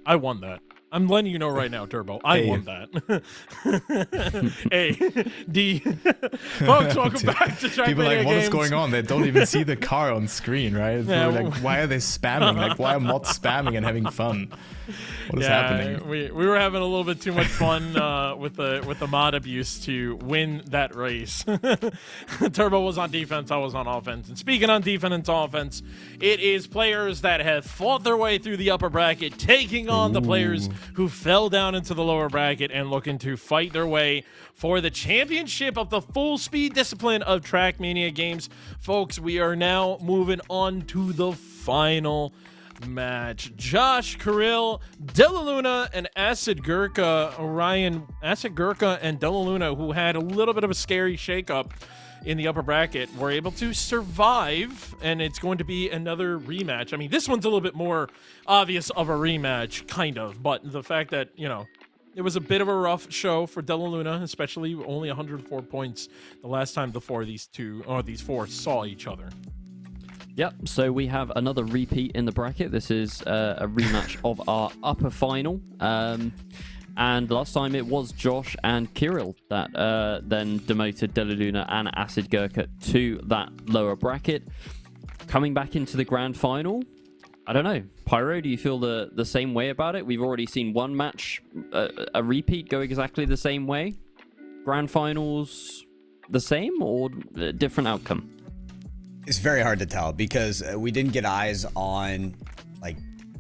I won that. I'm letting you know right now, Turbo. I won that. Hey, D. Folks, welcome back to Trackmania People are like, what is Games. going on? They don't even see the car on screen, right? Yeah, They're like, why are they spamming? Like, why are mods spamming and having fun? What is happening? We were having a little bit too much fun with the mod abuse to win that race. Turbo was on defense, I was on offense. And speaking on defense and offense, it is players that have fought their way through the upper bracket, taking on the players who fell down into the lower bracket and looking to fight their way for the championship of the full speed discipline of Trackmania Games. Folks, we are now moving on to the final match. Josh, Kirill, Delaluna, and Acid Gurkha. Orion, Acid Gurkha, and Delaluna, who had a little bit of a scary shakeup in the upper bracket, were able to survive, and it's going to be another rematch. I mean, this one's a little bit more obvious of a rematch, kind of, but the fact that, you know, it was a bit of a rough show for Delaluna, especially only 104 points the last time these four saw each other. Yep, so we have another repeat in the bracket. This is a rematch of our upper final. And last time it was Josh and Kirill that then demoted Delaluna and Acid Gurkha to that lower bracket. Coming back into the grand final, I don't know. Pyro, do you feel the same way about it? We've already seen one match, a repeat go exactly the same way. Grand finals the same or a different outcome? It's very hard to tell because we didn't get eyes on, like,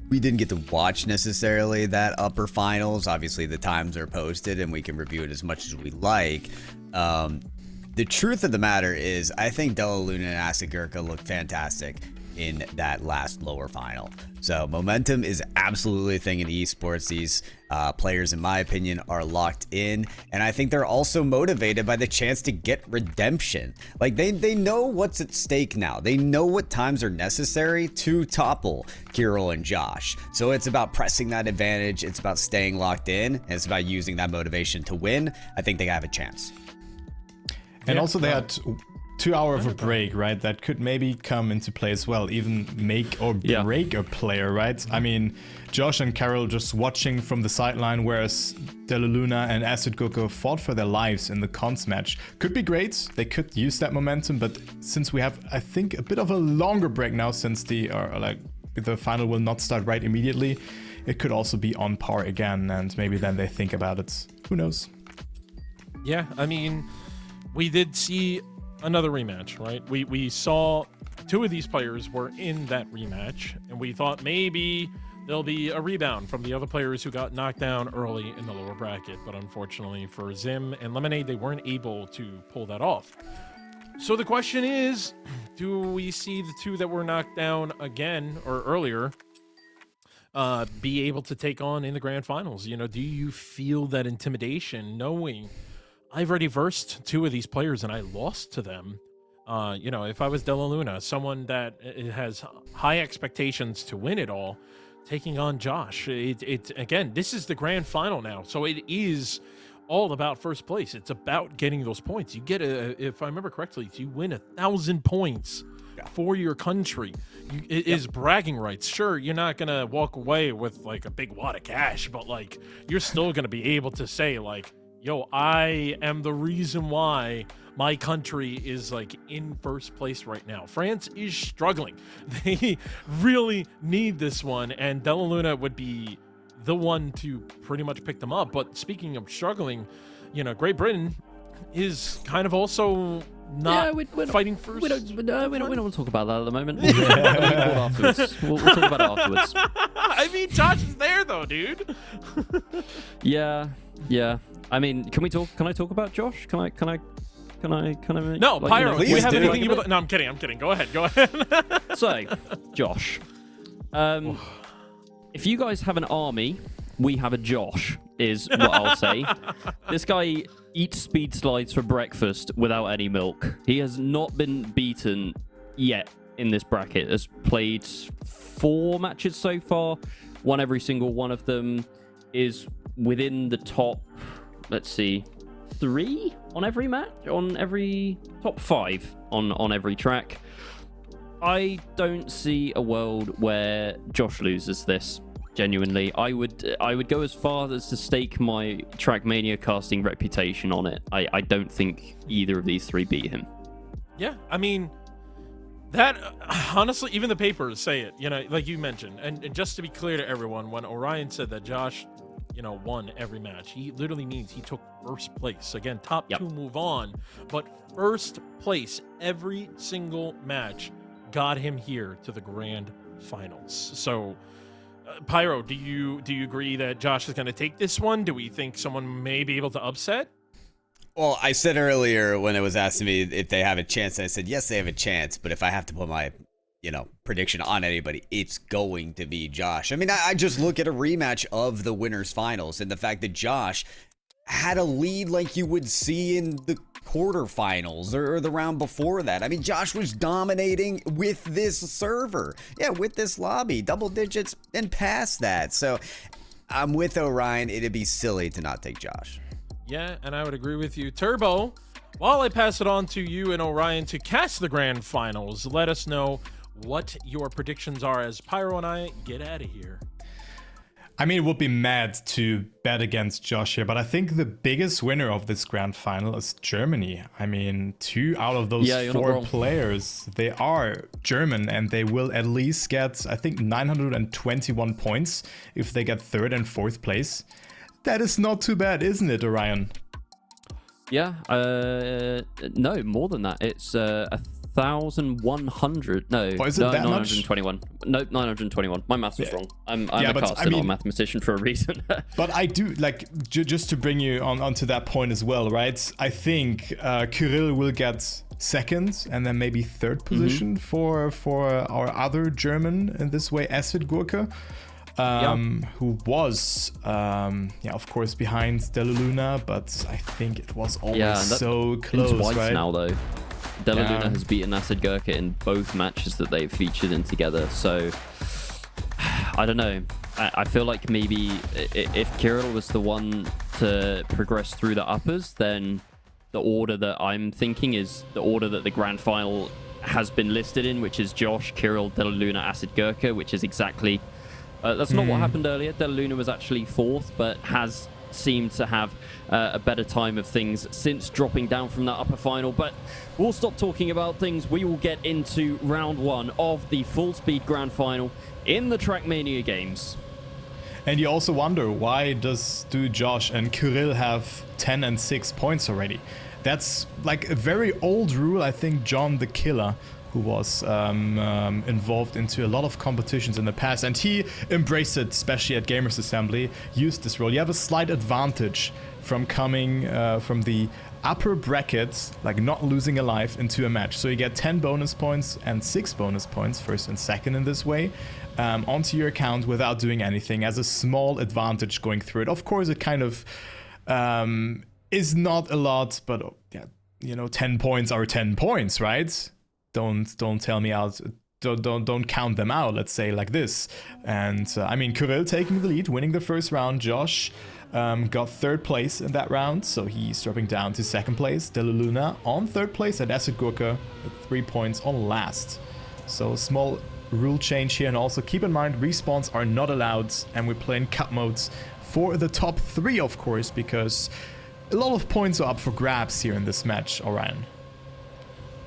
we didn't get to watch necessarily that upper finals. Obviously, the times are posted and we can review it as much as we like. The truth of the matter is, I think Delaluna and Acid Gurkha looked fantastic in that last lower final. So momentum is absolutely a thing in esports. These players, in my opinion, are locked in, and I think they're also motivated by the chance to get redemption. Like they know what's at stake now. They know what times are necessary to topple Kirill and Josh. So it's about pressing that advantage. It's about staying locked in, and it's about using that motivation to win. I think they have a chance. And also they had 2 hours of a break, right? That could maybe come into play as well, even make or break a player, right? I mean, Josh and Carol just watching from the sideline, whereas Delaluna and Acid Gurkha fought for their lives in the cons match. Could be great. They could use that momentum, but since we have, I think, a bit of a longer break now, since the final will not start right immediately, it could also be on par again, and maybe then they think about it. Who knows? Yeah, I mean, we did see another rematch, right? We saw two of these players were in that rematch, and we thought maybe there'll be a rebound from the other players who got knocked down early in the lower bracket. But unfortunately for Zim and Lemonade, they weren't able to pull that off. So the question is, do we see the two that were knocked down again or earlier be able to take on in the grand finals? You know, do you feel that intimidation knowing I've already versed two of these players and I lost to them? You know, if I was Delaluna, someone that has high expectations to win it all, taking on Josh, it's again, this is the grand final now, so it is all about first place. It's about getting those points. You get if I remember correctly, you win 1,000 points for your country. It is bragging rights. Sure, you're not gonna walk away with like a big wad of cash, but like you're still gonna be able to say like, yo, I am the reason why my country is like in first place right now. France is struggling. They really need this one, and Delaluna would be the one to pretty much pick them up. But speaking of struggling, you know, Great Britain is kind of also not fighting first. We don't want to talk about that at the moment. We'll talk about it afterwards. We'll talk about it afterwards. I mean, Josh is there though, dude. Yeah. I mean, can I talk about Josh? Can I? No, like, Pyro. Please We have do. anything you would... No, I'm kidding. Go ahead. So, Josh, if you guys have an army, we have a Josh, is what I'll say. This guy eats speed slides for breakfast without any milk. He has not been beaten yet in this bracket. Has played 4 matches so far. Won every single one of them. Is within the top, let's see, 3 on every match, on every top 5 on every track. I don't see a world where Josh loses this. Genuinely, I would go as far as to stake my Trackmania casting reputation on it. I don't think either of these three beat him. Yeah, I mean, that honestly, even the papers say it. Like you mentioned, and just to be clear to everyone, when Orion said that Josh, won every match, he literally means he took first place. Again, top two move on, but first place every single match got him here to the grand finals. So, Pyro, do you agree that Josh is going to take this one? Do we think someone may be able to upset? Well, I said earlier when it was asking me if they have a chance, I said yes, they have a chance. But if I have to put my prediction on anybody, it's going to be Josh. I mean, I just look at a rematch of the winners finals and the fact that Josh had a lead like you would see in the quarterfinals or the round before that. I mean, Josh was dominating with this server. Yeah, with this lobby, double digits and past that. So I'm with Orion. It'd be silly to not take Josh. Yeah, and I would agree with you. Turbo, while I pass it on to you and Orion to cast the grand finals, let us know what your predictions are as Pyro and I get out of here. I mean, it would be mad to bet against Josh here, but I think the biggest winner of this grand final is Germany. I mean, 2 out of those 4 players, they are German, and they will at least get, I think, 921 points if they get 3rd and 4th place. That is not too bad, isn't it, Orion? Yeah, no, more than that. It's 1,100. No, is it that 921. Much? No, 921. My maths was wrong. I'm a caster, not a mathematician for a reason. But I do, like, just to bring you onto that point as well, right? I think Kirill will get 2nd and then maybe 3rd position for our other German in this way, Acid Gurke. Who was, of course, behind Deluluna, but I think it was always so close, twice right? now, though. Deluluna has beaten Acid Gurke in both matches that they've featured in together, so I don't know. I feel like maybe if Kirill was the one to progress through the uppers, then the order that I'm thinking is the order that the grand final has been listed in, which is Josh, Kirill, Deluluna, Acid Gurke, which is exactly... that's not what happened earlier. Deluluna was actually 4th, but has seemed to have a better time of things since dropping down from that upper final. But we'll stop talking about things. We will get into round 1 of the Fullspeed Grand Final in the Trackmania games. And you also wonder, why do Josh and Kirill have 10 and 6 points already? That's like a very old rule. I think John the Killer, who was involved into a lot of competitions in the past, and he embraced it, especially at Gamers Assembly, used this rule. You have a slight advantage from coming from the upper brackets, like not losing a life into a match. So you get 10 bonus points and 6 bonus points, 1st and 2nd in this way, onto your account without doing anything, as a small advantage going through it. Of course, it kind of is not a lot, but 10 points are 10 points, right? Don't tell me out. Don't count them out. Let's say like this. And I mean, Kirill taking the lead, winning the first round. Josh got 3rd place in that round, so he's dropping down to 2nd place. Deluluna on 3rd place, and Acid Gurke with 3 points on last. So small rule change here, and also keep in mind respawns are not allowed, and we're playing cup modes for the top 3, of course, because a lot of points are up for grabs here in this match, Orion.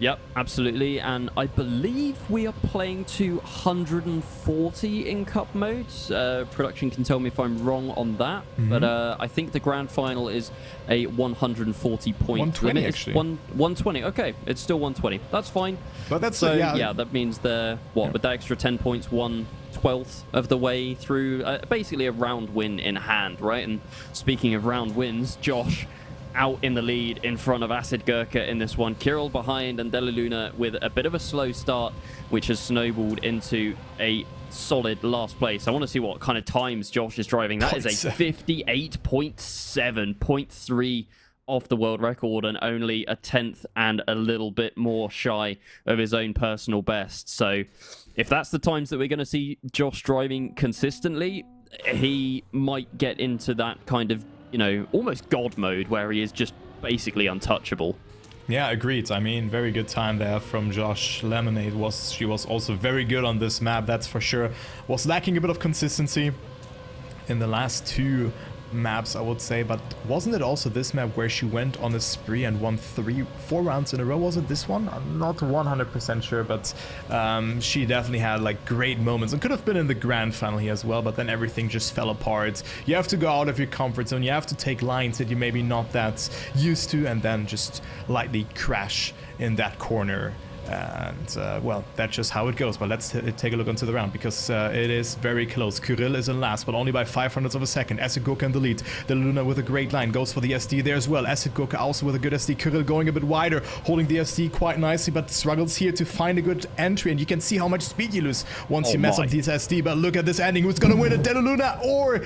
Yep, absolutely. And I believe we are playing to 140 in cup modes. Production can tell me if I'm wrong on that. But I think the grand final is a 140 point 120 limit. actually. 120. Okay, it's still 120. That's fine. But that's so yeah, that means with that extra 10 points, 1/12 of the way through, basically a round win in hand, right? And speaking of round wins, Josh out in the lead in front of Acid Gurke in this one. Kirill behind, and Deluluna with a bit of a slow start, which has snowballed into a solid last place. I want to see what kind of times Josh is driving. That is a 58.7, 0.3 off the world record, and only a 10th and a little bit more shy of his own personal best. So if that's the times that we're going to see Josh driving consistently, he might get into that kind of, almost God mode where he is just basically untouchable. Yeah, agreed. I mean, very good time there from Josh. Lemonade she was also very good on this map, that's for sure. Was lacking a bit of consistency, in the last 2 maps, I would say, but wasn't it also this map where she went on a spree and won 4 rounds in a row? Was it this one? I'm not 100% sure, but she definitely had like great moments and could have been in the grand final here as well, but then everything just fell apart. You have to go out of your comfort zone, you have to take lines that you maybe not that used to, and then just lightly crash in that corner. And well, that's just how it goes. But let's take a look into the round, because it is very close. Kirill is in last, but only by 500ths of a second. Acid Gurkha in the lead. Deluna with a great line goes for the SD there as well. Acid Gurkha also with a good SD. Kirill going a bit wider, holding the SD quite nicely, but struggles here to find a good entry. And you can see how much speed you lose once you mess up this SD. But look at this ending. Who's gonna win it? Deluna or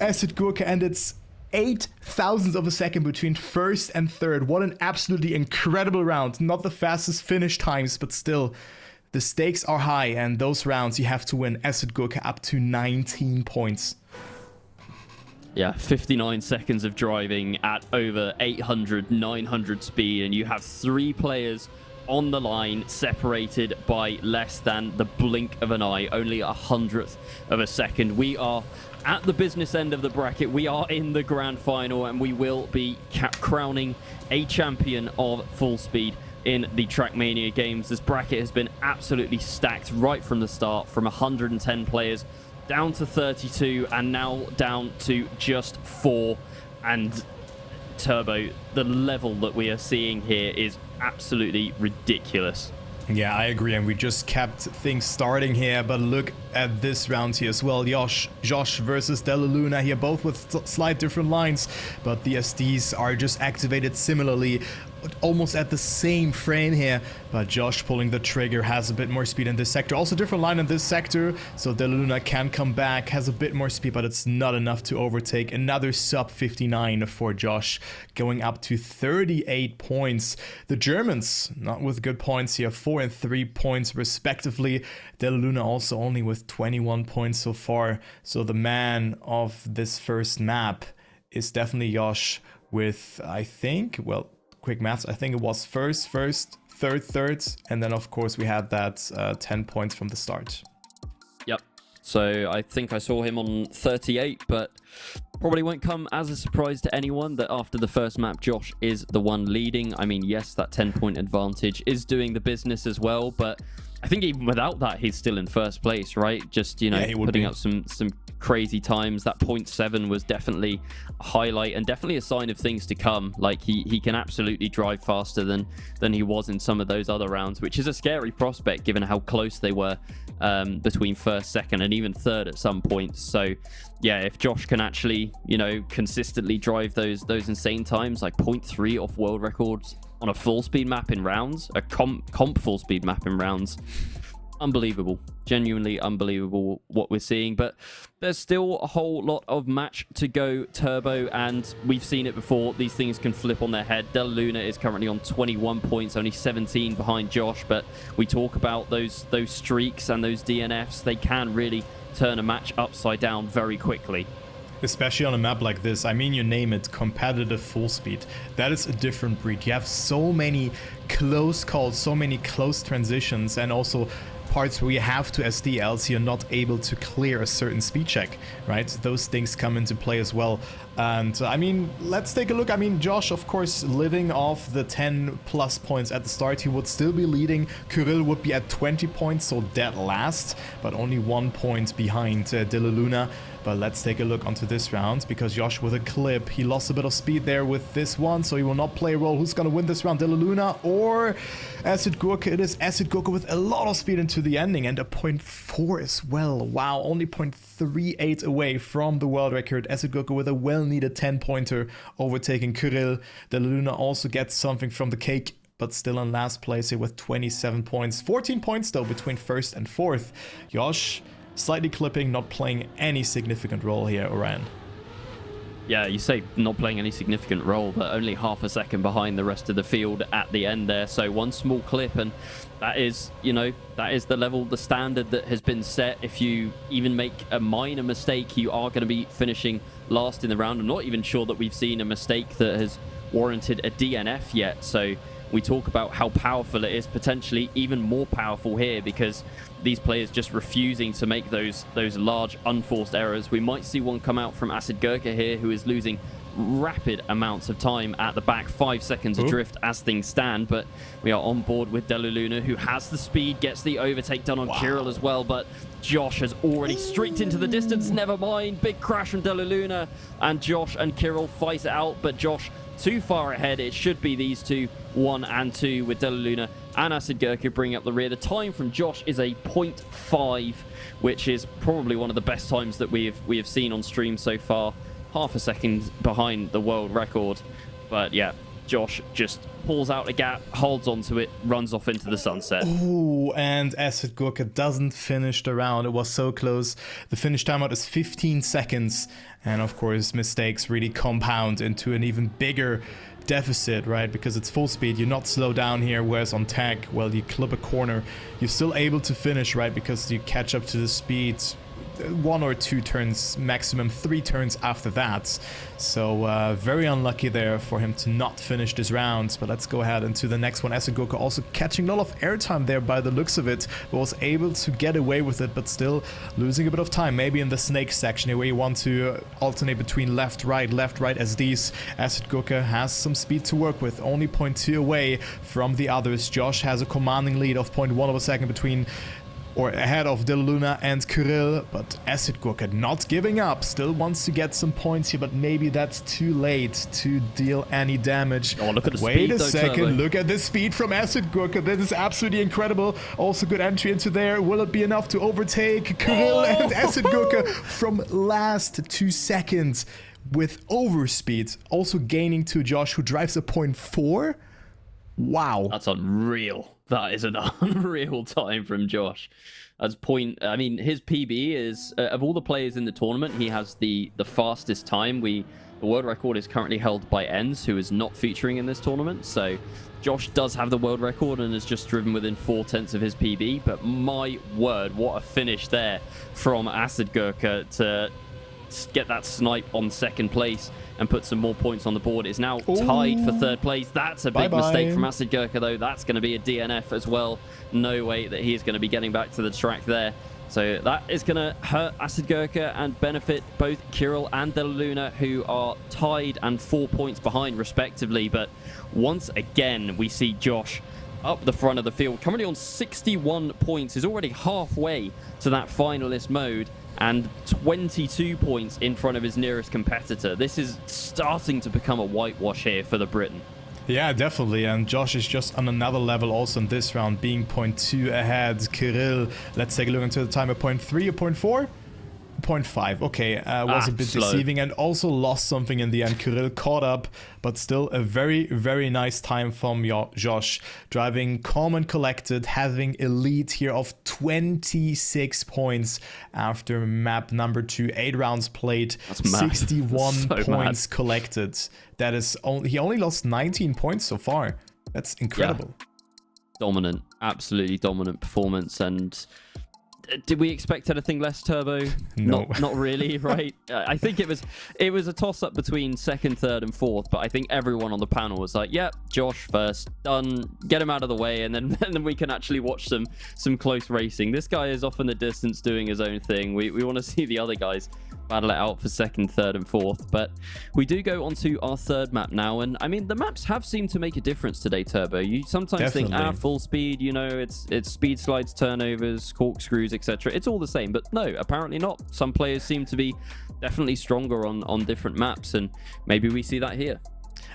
Acid Gurkha? And it's 0.008 of a second between first and third. What an absolutely incredible round. Not the fastest finish times, but still, the stakes are high, and those rounds you have to win. Acid Gurkha up to 19 points. Yeah, 59 seconds of driving at over 800, 900 speed, and you have 3 players on the line, separated by less than the blink of an eye, only 100th of a second. We are at the business end of the bracket. We are in the grand final, and we will be crowning a champion of Fullspeed in the Trackmania games. This bracket has been absolutely stacked right from the start, from 110 players down to 32, and now down to just 4. And Turbo, the level that we are seeing here is absolutely ridiculous. Yeah, I agree, and we just kept things starting here, but look at this round here as well. Josh versus Deluna here, both with slight different lines, but the SDs are just activated similarly, almost at the same frame here. But Josh pulling the trigger, has a bit more speed in this sector. Also different line in this sector, so Deluna can come back, has a bit more speed, but it's not enough to overtake. Another sub 59 for Josh, going up to 38 points. The Germans, not with good points here, 4 and 3 points respectively. Deluna also only with 21 points so far. So the man of this first map is definitely Josh with, I think, well, quick maths, I think it was first, third, and then of course we had that 10 points from the start. Yep. So I think I saw him on 38, but probably won't come as a surprise to anyone that after the first map, Josh is the one leading. I mean, yes, that 10-point advantage is doing the business as well, but I think even without that, he's still in first place, right? Just, you know, yeah, putting up some crazy times. That 0.7 was definitely a highlight and definitely a sign of things to come. Like, he can absolutely drive faster than he was in some of those other rounds, which is a scary prospect given how close they were between first, second, and even third at some points. So yeah, if Josh can actually, you know, consistently drive those insane times, like 0.3 off world records on a full speed map in rounds, a comp full speed map in rounds, unbelievable, genuinely unbelievable what we're seeing. But there's still a whole lot of match to go, Turbo, and we've seen it before. These things can flip on their head. Deluna is currently on 21 points, only 17 behind Josh, but we talk about those streaks and those DNFs. They can really turn a match upside down very quickly. Especially on a map like this. I mean, you name it, competitive full speed. That is a different breed. You have so many close calls, so many close transitions, and also parts where you have to SD, else you're not able to clear a certain speed check, right? Those things come into play as well. And I mean, let's take a look. I mean, Josh, of course, living off the 10 plus points at the start, he would still be leading. Kirill would be at 20 points, so dead last, but only 1 point behind Deluna. But let's take a look onto this round, because Josh with a clip, he lost a bit of speed there with this one, so he will not play a role. Who's going to win this round, Deluna or Acid Gurkha? It is Acid Gurkha with a lot of speed into the ending, and a 0.4 as well. Wow, only 0.38 away from the world record. Acid Gurkha with a well-needed 10-pointer, overtaking Kirill. Deluna also gets something from the cake, but still in last place here with 27 points. 14 points, though, between first and fourth. Josh slightly clipping, not playing any significant role here, Oran. Yeah, you say not playing any significant role, but only half a second behind the rest of the field at the end there. So one small clip, and that is, you know, that is the level, the standard that has been set. If you even make a minor mistake, you are going to be finishing last in the round. I'm not even sure that we've seen a mistake that has warranted a DNF yet. So we talk about how powerful it is, potentially even more powerful here because these players just refusing to make those large unforced errors. We might see one come out from Acid Gurkha here, who is losing rapid amounts of time at the back, 5 seconds adrift as things stand, but we are on board with Deluluna, who has the speed, gets the overtake done on Kirill as well, but Josh has already streaked into the distance. Never mind, big crash from Deluluna, and Josh and Kirill fight it out, but Josh too far ahead. It should be these two, 1 and 2, with Deluluna and Acid Gurkha bringing up the rear. The time from Josh is a 0.5, which is probably one of the best times that we have seen on stream so far. Half a second behind the world record. But yeah, Josh just pulls out a gap, holds onto it, runs off into the sunset. Oh, and Acid Gurkha doesn't finish the round. It was so close. The finish timeout is 15 seconds. And of course, mistakes really compound into an even bigger deficit, right? Because it's full speed, you're not slow down here, whereas on tag, well, you clip a corner, you're still able to finish, right? Because you catch up to the speed 1 or 2 turns, maximum 3 turns after that. So very unlucky there for him to not finish this round. But let's go ahead into the next one. Acid Gurkha also catching a lot of airtime there by the looks of it, but was able to get away with it, but still losing a bit of time. Maybe in the snake section here where you want to alternate between left, right SDs. Acid Gurkha has some speed to work with, only 0.2 away from the others. Josh has a commanding lead of 0.1 of a second between or ahead of Deluluna and Kirill, but Acid Gurkha not giving up, still wants to get some points here, but maybe that's too late to deal any damage. Oh, look at the Wait speed, a second, Turbo. Look at the speed from Acid Gurkha. That is absolutely incredible. Also good entry into there. Will it be enough to overtake Kirill and Acid Gurkha from last 2 seconds with overspeed? Also gaining to Josh, who drives a 0.4. Wow. That's unreal. That is an unreal time from Josh. His PB is, of all the players in the tournament, he has the fastest time. The world record is currently held by Enz, who is not featuring in this tournament. So Josh does have the world record and has just driven within 4/10 of his PB. But my word, what a finish there from Acid Gurkha to get that snipe on second place and put some more points on the board. Is now tied for third place. That's a big mistake from Acid Gurkha, though. That's going to be a DNF as well. No way that he is going to be getting back to the track there. So that is going to hurt Acid Gurkha and benefit both Kirill and Deluluna, who are tied and 4 points behind, respectively. But once again, we see Josh up the front of the field, currently on 61 points. Is already halfway to that finalist mode, and 22 points in front of his nearest competitor. This is starting to become a whitewash here for the Briton. Yeah, definitely. And Josh is just on another level also in this round, being 0.2 ahead. Kirill, let's take a look into the time at 0.3 or 0.4? 0.5. Okay, was a bit slow. deceiving and also lost something in the end. Kirill caught up, but still a very, very nice time from Josh. Driving calm and collected, having a lead here of 26 points after map number 2. 8 rounds played, That's mad. 61 So points collected. That is he only lost 19 points so far. That's incredible. Yeah. Dominant, absolutely dominant performance. And did we expect anything less, Turbo? No. Not really, right? I think it was a toss-up between second, third, and fourth, but I think everyone on the panel was like, yep, Josh first, done, get him out of the way, and then we can actually watch some close racing. This guy is off in the distance doing his own thing. We want to see the other guys battle it out for second, third, and fourth. But we do go on to our third map now, and I mean, the maps have seemed to make a difference today, Turbo. You sometimes think, full speed, you know, it's speed slides, turnovers, corkscrews, etc. It's all the same, but no, apparently not. Some players seem to be definitely stronger on different maps, and maybe we see that here.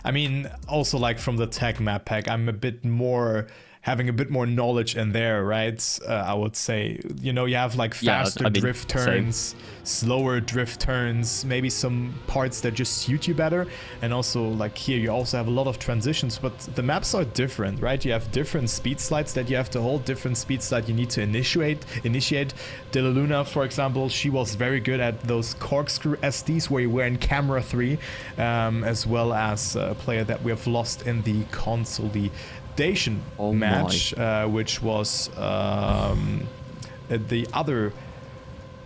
I mean, also like from the tech map pack, I'm having a bit more knowledge in there, right? I would say, you know, you have like faster drift turns, slower drift turns, maybe some parts that just suit you better. And also like here, you also have a lot of transitions, but the maps are different, right? You have different speed slides that you have to hold, different speed slides you need to initiate. Deluluna, for example, she was very good at those corkscrew SDs where you were in camera 3, as well as a player that we have lost in the consolidation match, which was the other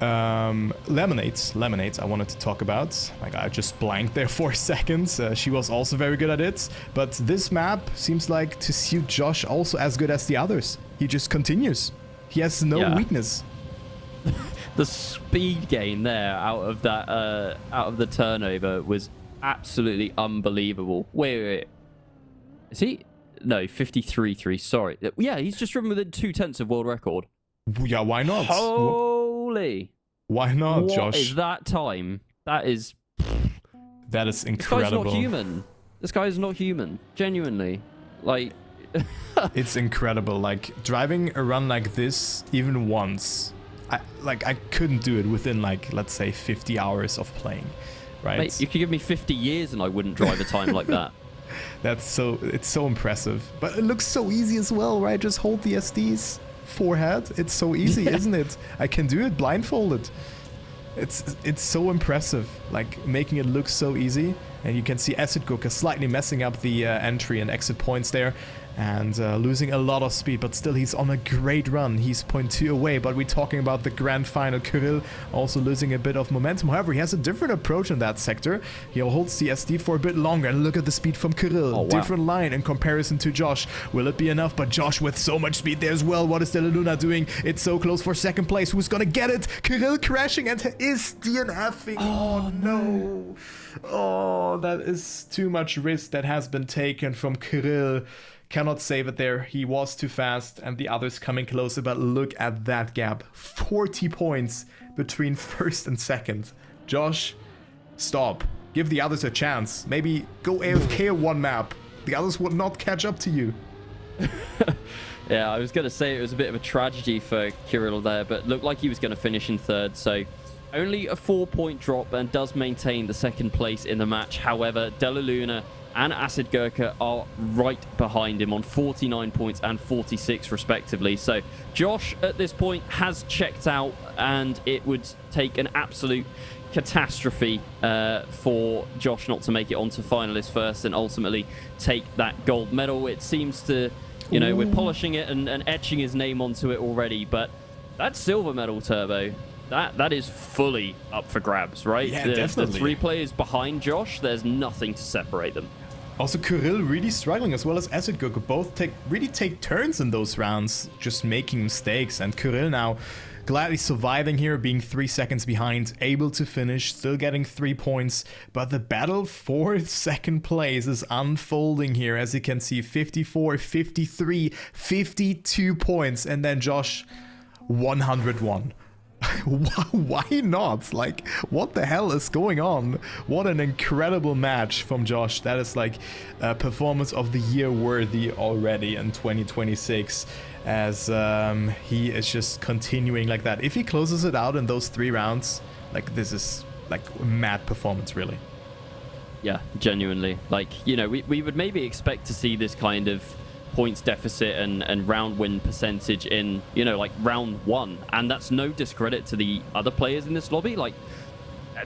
Lemonades I wanted to talk about. Like, I just blanked there for a second. She was also very good at it, but this map seems like to suit Josh also as good as the others. He just continues. He has no weakness. The speed gain there out of the turnover was absolutely unbelievable. Wait. Is he? No, 53.3. Sorry. Yeah, he's just driven within 0.2 of world record. Yeah, why not? Holy. Why not, Josh? What is that time? That is incredible. This guy's not human. This guy is not human. Genuinely. Like... It's incredible. Like, driving a run like this even once... I couldn't do it within, like, let's say 50 hours of playing, right? Mate, you could give me 50 years and I wouldn't drive a time like that. It's so impressive. But it looks so easy as well, right? Just hold the SD's forehead. It's so easy, isn't it? I can do it blindfolded. It's so impressive, like, making it look so easy. And you can see Acid Cooker slightly messing up the entry and exit points there, and losing a lot of speed, but still he's on a great run. He's 0.2 away, but we're talking about the grand final. Kirill also losing a bit of momentum. However, he has a different approach in that sector. He holds the SD for a bit longer, and look at the speed from Kirill. Oh, wow. Different line in comparison to Josh. Will it be enough? But Josh with so much speed there as well. What is Deluna doing? It's so close for second place. Who's gonna get it? Kirill crashing and is DNFing. Oh no. Oh, that is too much risk that has been taken from Kirill. Cannot save it there. He was too fast, and the others coming closer, but look at that gap. 40 points between first and second. Josh, stop. Give the others a chance. Maybe go AFK one map. The others would not catch up to you. Yeah, I was going to say it was a bit of a tragedy for Kirill there, but looked like he was going to finish in third, so only a 4-point drop and does maintain the second place in the match. However, Deluna and Acid Gurkha are right behind him on 49 points and 46 respectively. So Josh at this point has checked out, and it would take an absolute catastrophe for Josh not to make it onto finalists first and ultimately take that gold medal. It seems to, you know, we're polishing it and etching his name onto it already, but that silver medal, Turbo, that is fully up for grabs, right? Yeah, the definitely. 3 players behind Josh, there's nothing to separate them. Also, Kirill really struggling, as well as Acid Gurkha. Both really take turns in those rounds, just making mistakes. And Kirill now gladly surviving here, being 3 seconds behind, able to finish, still getting 3 points. But the battle for second place is unfolding here, as you can see, 54, 53, 52 points. And then Josh, 101. Why not? Like, what the hell is going on? What an incredible match from Josh. That is like a performance of the year worthy already in 2026, as he is just continuing like that. If he closes it out in those 3 rounds, like, this is like mad performance, really. Yeah, genuinely. Like, you know, we would maybe expect to see this kind of points deficit and round win percentage in, you know, like round 1, and that's no discredit to the other players in this lobby. Like,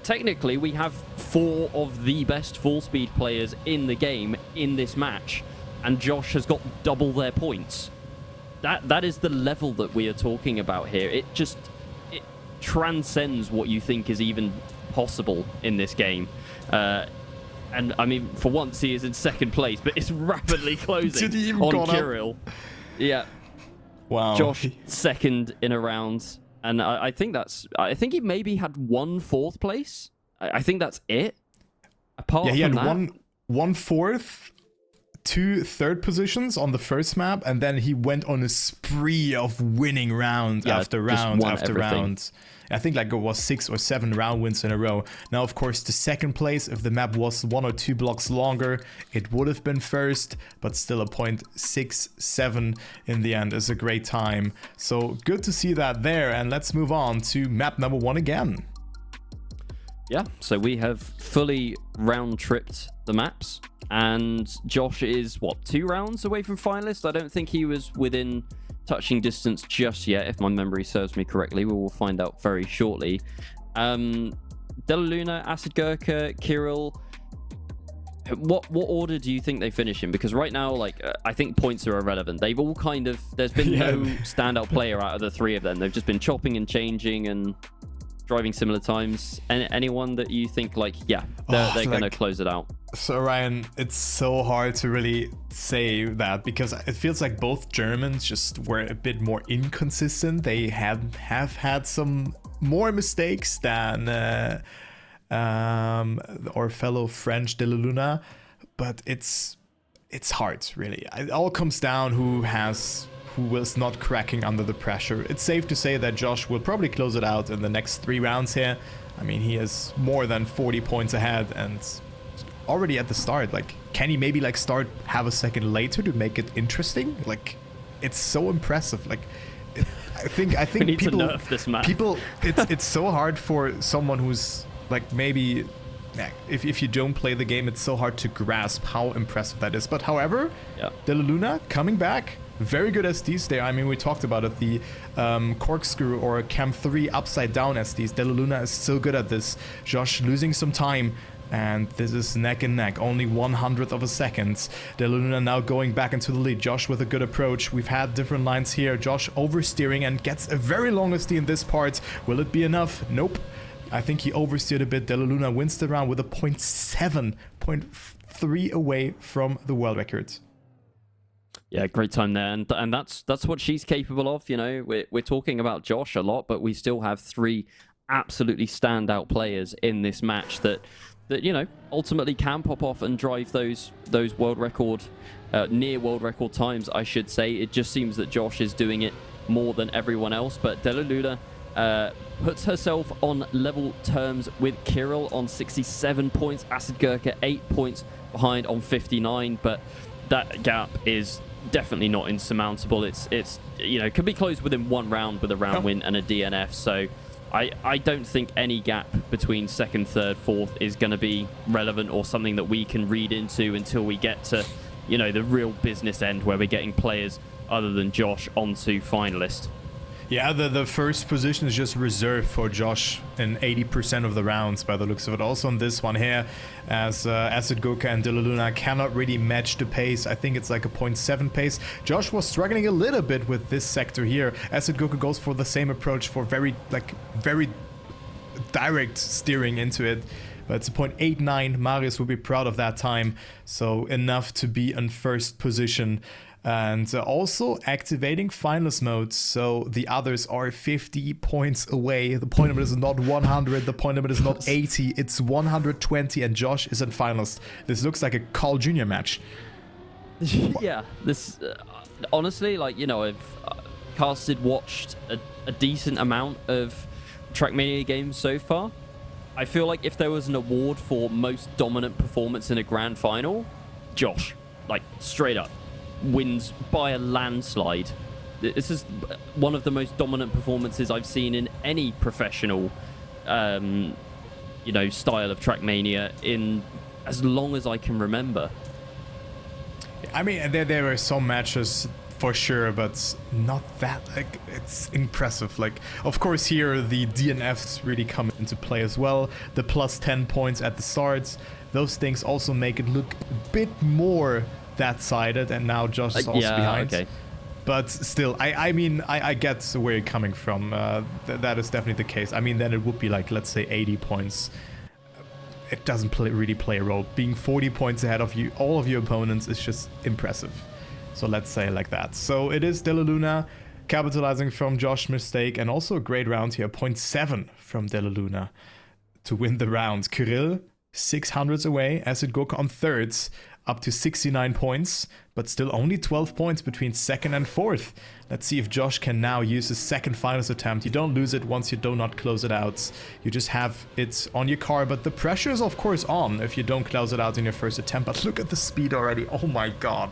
technically we have 4 of the best full speed players in the game in this match, and Josh has got double their points. That is the level that we are talking about here. It transcends what you think is even possible in this game. And I mean, for once, he is in second place, but it's rapidly closing on Kirill. Yeah. Wow. Josh second in a round, and I think he maybe had 1 4th place. I think that's it. Apart he from had that, one fourth, 2 third positions on the first map, and then he went on a spree of winning round after round after round. I think like it was 6 or 7 round wins in a row. Now, of course, the second place, if the map was 1 or 2 blocks longer, it would have been first, but still a 0.67 in the end is a great time. So good to see that there. And let's move on to map number 1 again. Yeah, so we have fully round-tripped the maps, and Josh is, what, 2 rounds away from finalist? I don't think he was within touching distance just yet, if my memory serves me correctly. We will find out very shortly. Deluna, Acid Gurkha, Kirill, what order do you think they finish in? Because right now, like, I think points are irrelevant. They've all kind of, there's been no standout player out of the 3 of them. They've just been chopping and changing, and driving similar times? Anyone that you think like, yeah, they're going to close it out? So Ryan, it's so hard to really say that because it feels like both Germans just were a bit more inconsistent. They have had some more mistakes than our fellow French De La Luna, but it's hard really. It all comes down who was not cracking under the pressure. It's safe to say that Josh will probably close it out in the next 3 rounds here. I mean, he is more than 40 points ahead and already at the start. Like, can he maybe like start half a second later to make it interesting? Like, it's so impressive. Like, I think we need people, to nerf this man. it's so hard for someone who's like maybe if you don't play the game, it's so hard to grasp how impressive that is. But however, De La Luna coming back. Very good SDs there. I mean, we talked about it. The corkscrew or cam 3 upside down SDs. De La Luna is so good at this. Josh losing some time. And this is neck and neck. Only 100th of a second. De La Luna now going back into the lead. Josh with a good approach. We've had different lines here. Josh oversteering and gets a very long SD in this part. Will it be enough? Nope. I think he oversteered a bit. De La Luna wins the round with a 0.7, 0.3 away from the world record. Yeah, great time there, and that's what she's capable of. You know, we're talking about Josh a lot, but we still have 3 absolutely standout players in this match that you know ultimately can pop off and drive those world record, near world record times, I should say. It just seems that Josh is doing it more than everyone else, but De La Luna puts herself on level terms with Kirill on 67 points. Acid Gurkha 8 points behind on 59, but that gap is definitely not insurmountable. It's you know, can be closed within 1 round with a round win and a DNF. So I don't think any gap between 2nd, 3rd, 4th is going to be relevant or something that we can read into until we get to, you know, the real business end where we're getting players other than Josh onto finalist. Yeah, the first position is just reserved for Josh in 80% of the rounds by the looks of it. Also on this one here, as Acid Gurkha and De La Luna cannot really match the pace. I think it's like a 0.7 pace. Josh was struggling a little bit with this sector here. Acid Gurkha goes for the same approach for very direct steering into it. But it's a 0.89. Marius will be proud of that time. So enough to be in first position. And also activating finalist mode, so the others are 50 points away. The point limit is not 100, the point limit is not 80, it's 120, and Josh is in finalist. This looks like a Carl Jr. match. Yeah, this honestly, like, you know, I've watched a decent amount of Trackmania games so far. I feel like if there was an award for most dominant performance in a grand final, Josh, like, straight up wins by a landslide. This is one of the most dominant performances I've seen in any professional you know, style of Trackmania in as long as I can remember. I mean, there are some matches for sure, but not that, like, it's impressive. Like, of course here the DNFs really come into play as well. The plus 10 points at the starts, those things also make it look a bit more that sided, and now Josh is also behind. Okay. But still, I mean, I get where you're coming from. That is definitely the case. I mean, then it would be like, let's say 80 points. It doesn't really play a role. Being 40 points ahead of you, all of your opponents, is just impressive. So let's say like that. So it is De La Luna capitalizing from Josh's mistake, and also a great round here, 0.7 from De La Luna to win the round. Kirill 600s away, Acid Gurkha on 3rds, up to 69 points, but still only 12 points between 2nd and 4th. Let's see if Josh can now use his 2nd finals attempt. You don't lose it once you do not close it out. You just have it on your car, but the pressure is of course on if you don't close it out in your first attempt. But look at the speed already. Oh my god,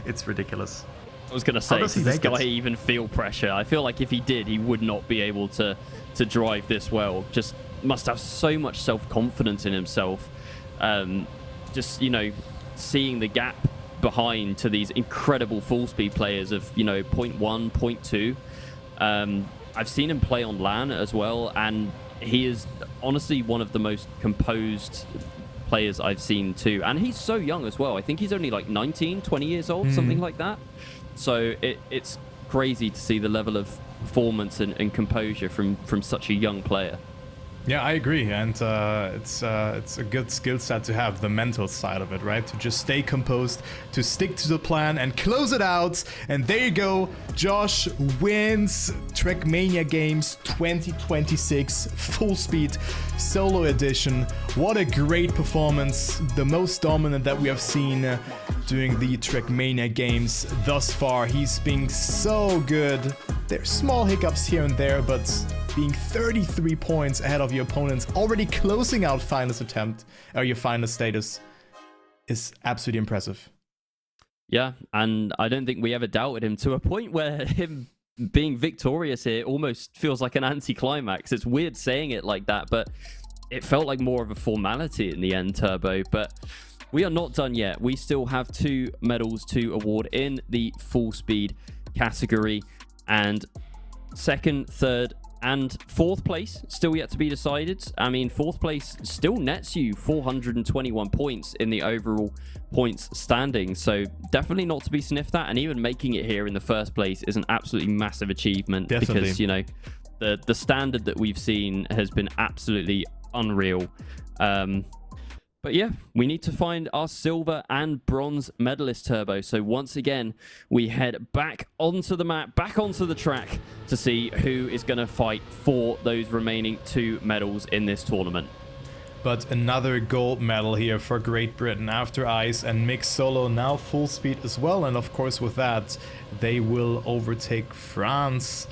it's ridiculous. I was gonna say, does this guy even feel pressure? I feel like if he did, he would not be able to drive this well. Just must have so much self-confidence in himself. Just, you know, seeing the gap behind to these incredible full speed players of, you know, 0.1, 0.2. I've seen him play on LAN as well, and he is honestly one of the most composed players I've seen too. And he's so young as well. I think he's only like 19, 20 years old, something like that. So it's crazy to see the level of performance and composure from such a young player. Yeah, I agree, and it's a good skill set to have, the mental side of it, right? To just stay composed, to stick to the plan, and close it out. And there you go, Josh wins Trackmania Games 2026 Fullspeed Solo Edition. What a great performance, the most dominant that we have seen during the Trackmania Games thus far. He's been so good. There's small hiccups here and there, but being 33 points ahead of your opponents, already closing out finalist attempt, or your finalist status, is absolutely impressive. Yeah, and I don't think we ever doubted him, to a point where him being victorious here almost feels like an anticlimax. It's weird saying it like that, but it felt like more of a formality in the end, Turbo. But we are not done yet. We still have 2 medals to award in the full speed category, and 2nd, 3rd, and 4th place still yet to be decided. I mean, 4th place still nets you 421 points in the overall points standing, so definitely not to be sniffed at. And even making it here in the 1st place is an absolutely massive achievement. Definitely. Because, you know, the standard that we've seen has been absolutely unreal. But yeah, we need to find our silver and bronze medalist, Turbo. So once again, we head back onto the map, back onto the track to see who is going to fight for those remaining 2 medals in this tournament. But another gold medal here for Great Britain after Ice and mixed solo, now full speed as well. And of course with that, they will overtake France.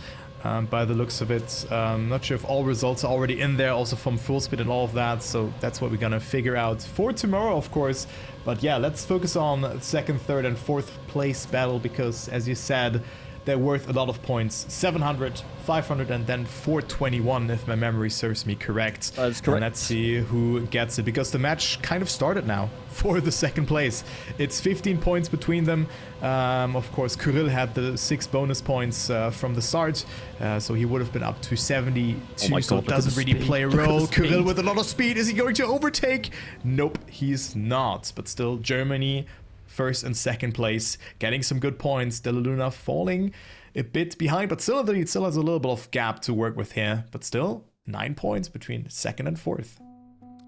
By the looks of it, not sure if all results are already in there, also from full speed and all of that, so that's what we're gonna figure out for tomorrow, of course. But yeah, let's focus on 2nd, 3rd, and 4th place battle, because as you said, they're worth a lot of points. 700, 500, and then 421, if my memory serves me correct. That is correct. And let's see who gets it, because the match kind of started now for the 2nd place. It's 15 points between them. Of course, Kirill had the 6 bonus points from the start, so he would have been up to 72, oh my so God, it doesn't really speed. play a Look at the role. speed. Kirill with a lot of speed. Is he going to overtake? Nope, he's not. But still, Germany 1st and 2nd place, getting some good points. De La Luna falling a bit behind, but still the lead still has a little bit of gap to work with here. But still, 9 points between 2nd and 4th.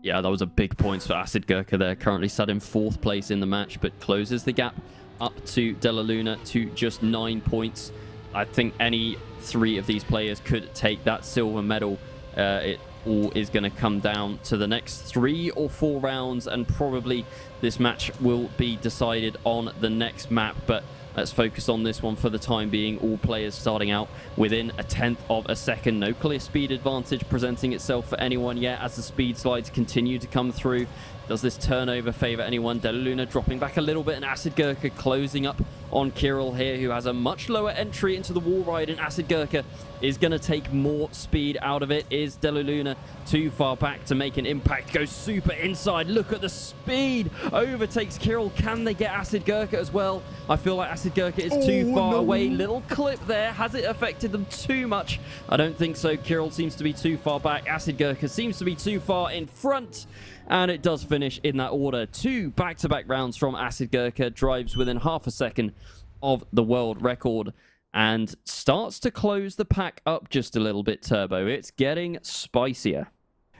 Yeah, that was a big points for Acid Gurkha there. Currently sat in 4th place in the match, but closes the gap up to De La Luna to just 9 points. I think any 3 of these players could take that silver medal. It all is going to come down to the next 3 or 4 rounds, and probably this match will be decided on the next map. But let's focus on this one for the time being. All players starting out within a 1/10 of a second. No clear speed advantage presenting itself for anyone yet as the speed slides continue to come through. Does this turnover favor anyone? De La Luna dropping back a little bit, and Acid Gurkha closing up on Kirill here, who has a much lower entry into the wall ride, and Acid Gurkha is going to take more speed out of it. Is De La Luna too far back to make an impact? Goes super inside. Look at the speed. Overtakes Kirill. Can they get Acid Gurkha as well? I feel like Acid Gurkha is too far away. Little clip there. Has it affected them too much? I don't think so. Kirill seems to be too far back. Acid Gurkha seems to be too far in front. And it does finish in that order. 2 back-to-back rounds from Acid Gurkha. Drives within half a second of the world record. And starts to close the pack up just a little bit, Turbo. It's getting spicier.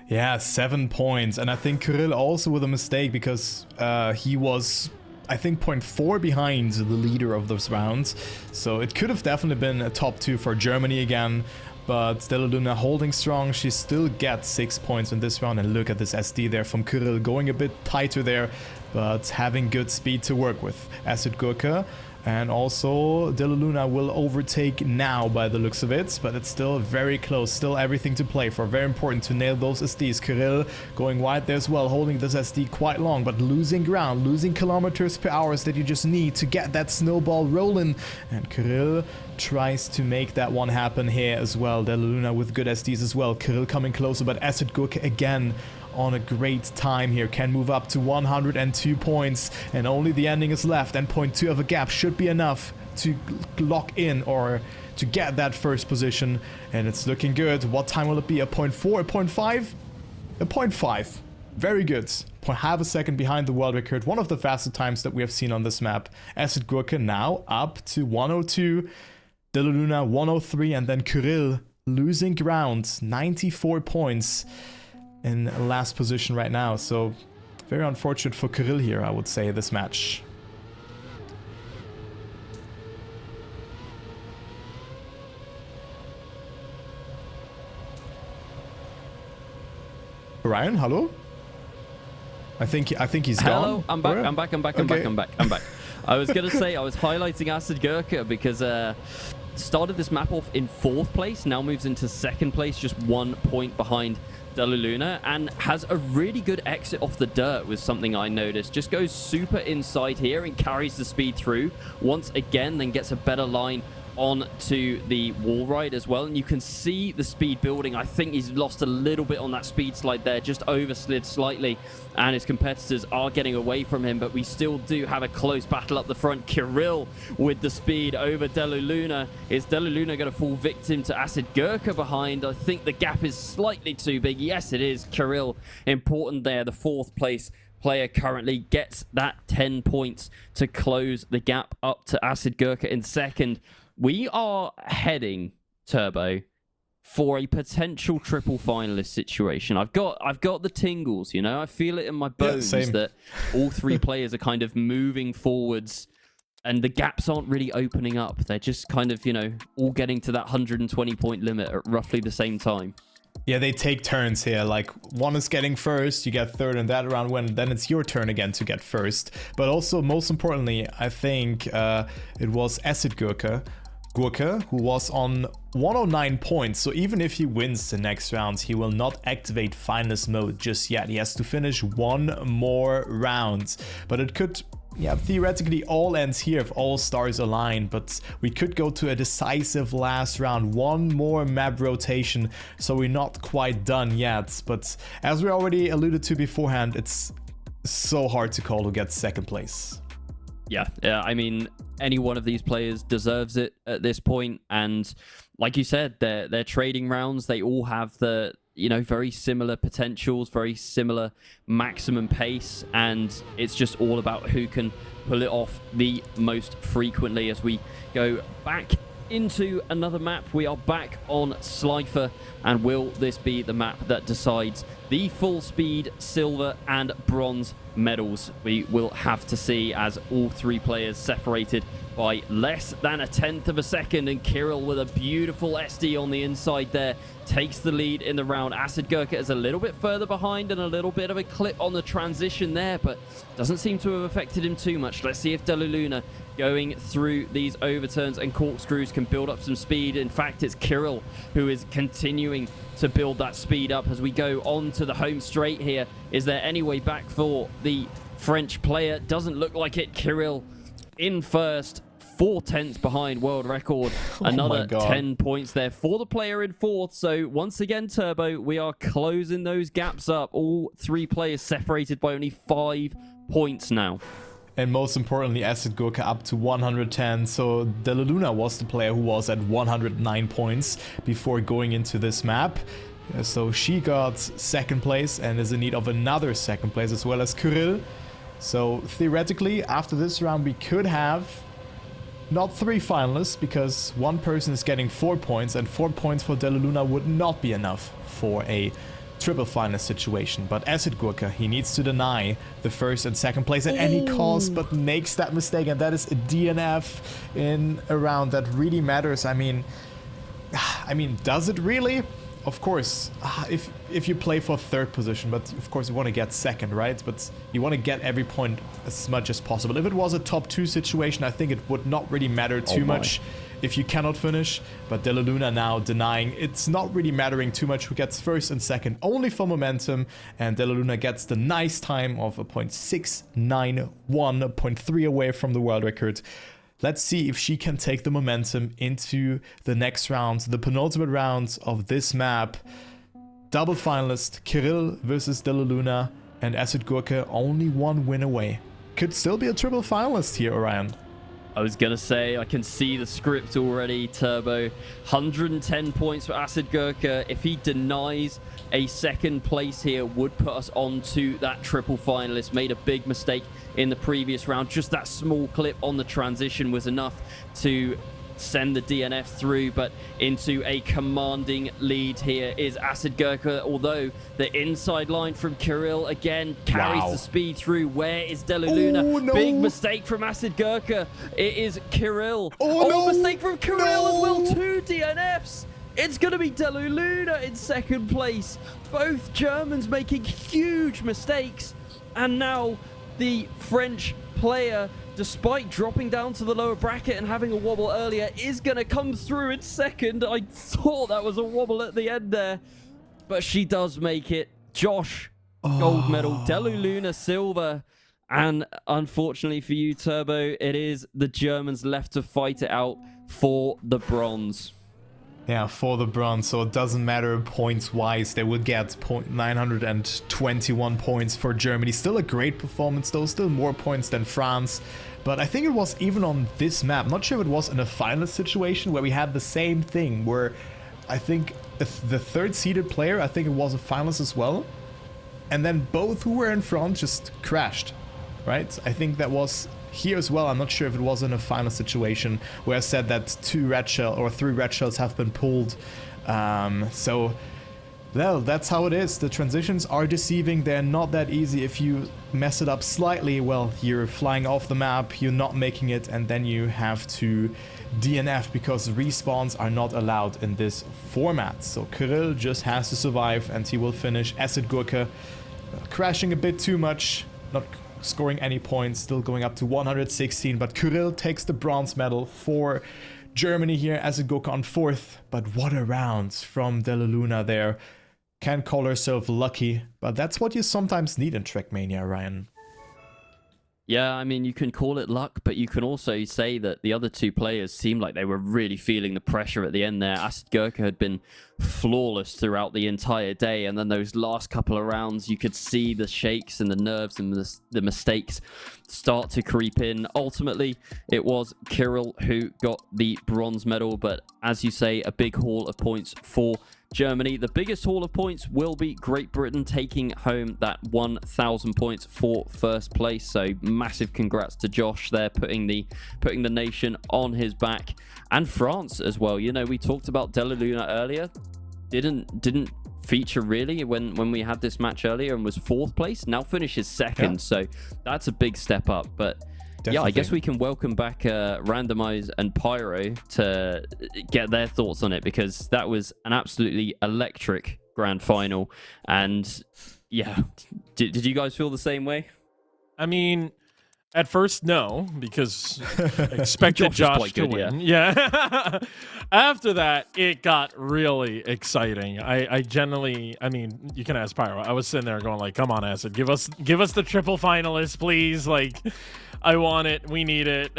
Yeah, 7 points. And I think Kirill also with a mistake, because he was, I think, 0.4 behind the leader of those rounds. So it could have definitely been a top 2 for Germany again. But De La Luna holding strong. She still gets 6 points in this round. And look at this SD there from Kirill, going a bit tighter there, but having good speed to work with. Acid Gurkha. And also, De La Luna will overtake now by the looks of it, but it's still very close. Still everything to play for. Very important to nail those SDs. Kirill going wide there as well, holding this SD quite long, but losing ground, losing kilometers per hour that you just need to get that snowball rolling. And Kirill tries to make that one happen here as well. De La Luna with good SDs as well. Kirill coming closer, but Acid Gurkha again on a great time here, can move up to 102 points, and only the ending is left, and 0.2 of a gap should be enough to lock in or to get that first position, and it's looking good. What time will it be? A 0.4, a 0.5? A 0.5. Very good. Half a second behind the world record, one of the fastest times that we have seen on this map. Acid Gurkha now up to 102, De La Luna 103, and then Kirill losing ground, 94 points in last position right now. So very unfortunate for Kirill here, I would say, this match. Ryan, hello? I think he's gone. Hello, I'm back. I'm back. I was gonna say I was highlighting Acid Gurkha because started this map off in 4th place, now moves into 2nd place, just 1 point behind Deluluna, and has a really good exit off the dirt was something I noticed. Just goes super inside here and carries the speed through once again, then gets a better line on to the wall ride as well, and you can see the speed building. I think he's lost a little bit on that speed slide there, just overslid slightly, and his competitors are getting away from him, but we still do have a close battle up the front. Kirill with the speed over Deluluna. Is Deluluna going to fall victim to Acid Gurkha behind? I think the gap is slightly too big. Yes, it is. Kirill, important there. The 4th place player currently gets that 10 points to close the gap up to Acid Gurkha in 2nd. We are heading, Turbo, for a potential triple finalist situation. I've got the tingles, you know. I feel it in my bones that all 3 players are kind of moving forwards, and the gaps aren't really opening up. They're just kind of, you know, all getting to that 120 point limit at roughly the same time. Yeah, they take turns here. Like, one is getting first, you get 3rd in that round, then it's your turn again to get first. But also, most importantly, I think it was Acid Gurkha, who was on 109 points. So even if he wins the next round, he will not activate finalist mode just yet. He has to finish 1 more round. But it could, yeah, theoretically all ends here if all stars align. But we could go to a decisive last round. 1 more map rotation. So we're not quite done yet. But as we already alluded to beforehand, it's so hard to call who gets 2nd place. Yeah, I mean, any one of these players deserves it at this point, and like you said, they're trading rounds. They all have the, you know, very similar potentials, very similar maximum pace, and it's just all about who can pull it off the most frequently. As we go back into another map, we are back on Slifer, and will this be the map that decides the Fullspeed silver and bronze medals? We will have to see, as all 3 players separated by less than a 1/10 of a second, and Kirill with a beautiful SD on the inside there takes the lead in the round. Acid Gurkha is a little bit further behind and a little bit of a clip on the transition there, but doesn't seem to have affected him too much. Let's see if Deluluna, going through these overturns and corkscrews, can build up some speed. In fact, it's Kirill who is continuing to build that speed up as we go on to the home straight here. Is there any way back for the French player? Doesn't look like it. Kirill in first, 4/10 behind world record. Another 10 points there for the player in 4th. So once again, Turbo, we are closing those gaps up. All 3 players separated by only 5 points now. And most importantly, Acid Gurkha up to 110. So Deluluna was the player who was at 109 points before going into this map. So she got 2nd place and is in need of another 2nd place, as well as Kirill. So theoretically, after this round, we could have not 3 finalists, because 1 person is getting 4 points, and 4 points for Deluluna would not be enough for a triple finalist situation. But Acid Gurkha, he needs to deny the 1st and 2nd place at any cost, but makes that mistake, and that is a DNF in a round that really matters. I mean, does it really? Of course, if you play for 3rd position, but of course you want to get 2nd, right? But you want to get every point as much as possible. If it was a top 2 situation, I think it would not really matter too much if you cannot finish. But Deluluna now denying, it's not really mattering too much who gets 1st and 2nd, only for momentum. And Deluluna gets the nice time of a 0.691, 0.3 away from the world record. Let's see if she can take the momentum into the next round, the penultimate round of this map. Double finalist, Kirill versus Deluluna, and Acid Gurkha only 1 win away. Could still be a triple finalist here, Orion. I was going to say, I can see the script already, Turbo. 110 points for Acid Gurkha. If he denies a 2nd place here, would put us on to that triple finalist. Made a big mistake in the previous round. Just that small clip on the transition was enough to send the DNF through, but into a commanding lead here is Acid Gurkha, although the inside line from Kirill again carries the speed through. Where is Deluluna? Oh, no. Big mistake from Acid Gurkha. It is Kirill. No. Mistake from Kirill as well. 2 DNFs. It's going to be Deluluna in second place. Both Germans making huge mistakes. And now the French player, despite dropping down to the lower bracket and having a wobble earlier, is going to come through in second. I thought that was a wobble at the end there, but she does make it. Josh, gold medal. Deluluna, silver. And unfortunately for you, Turbo, it is the Germans left to fight it out for the bronze. Yeah, for the bronze, so it doesn't matter points-wise. They would get 921 points for Germany. Still a great performance, though. Still more points than France. But I think it was even on this map. Not sure if it was in a finalist situation where we had the same thing, where I think the third-seeded player, I think it was a finalist as well. And then both who were in front just crashed, right? I think that was here as well. I'm not sure if it was in a final situation where I said that 3 red shells have been pulled. So, well, that's how it is. The transitions are deceiving. They're not that easy. If you mess it up slightly, well, you're flying off the map, you're not making it, and then you have to DNF because respawns are not allowed in this format. So Kirill just has to survive, and he will finish. Acid Gurkha crashing a bit too much, not scoring any points, still going up to 116, but Kirill takes the bronze medal for Germany here. Acid Gurkha on 4th, but what a round from Deluluna there. Can't call herself lucky, but that's what you sometimes need in Trackmania, Ryan. Yeah, I mean, you can call it luck, but you can also say that the other 2 players seemed like they were really feeling the pressure at the end there. Acid Gurkha had been flawless throughout the entire day, and then those last couple of rounds, you could see the shakes and the nerves and the mistakes start to creep in. Ultimately, it was Kirill who got the bronze medal, but as you say, a big haul of points for Germany. The biggest haul of points will be Great Britain taking home that 1,000 points for first place. So massive congrats to Josh there, putting the nation on his back, and France as well. You know, we talked about Deluluna earlier. Didn't feature really when we had this match earlier and was 4th place. Now finishes 2nd. Yeah. So that's a big step up. But definitely. Yeah, I guess we can welcome back Randomize and Pyro to get their thoughts on it, because that was an absolutely electric grand final. And yeah, did you guys feel the same way? I mean, at first, no, because I expected Josh to win. Yeah. After that, it got really exciting. I mean, you can ask Pyro. I was sitting there going like, come on, Acid, give us the triple finalists, please. Like, I want it. We need it.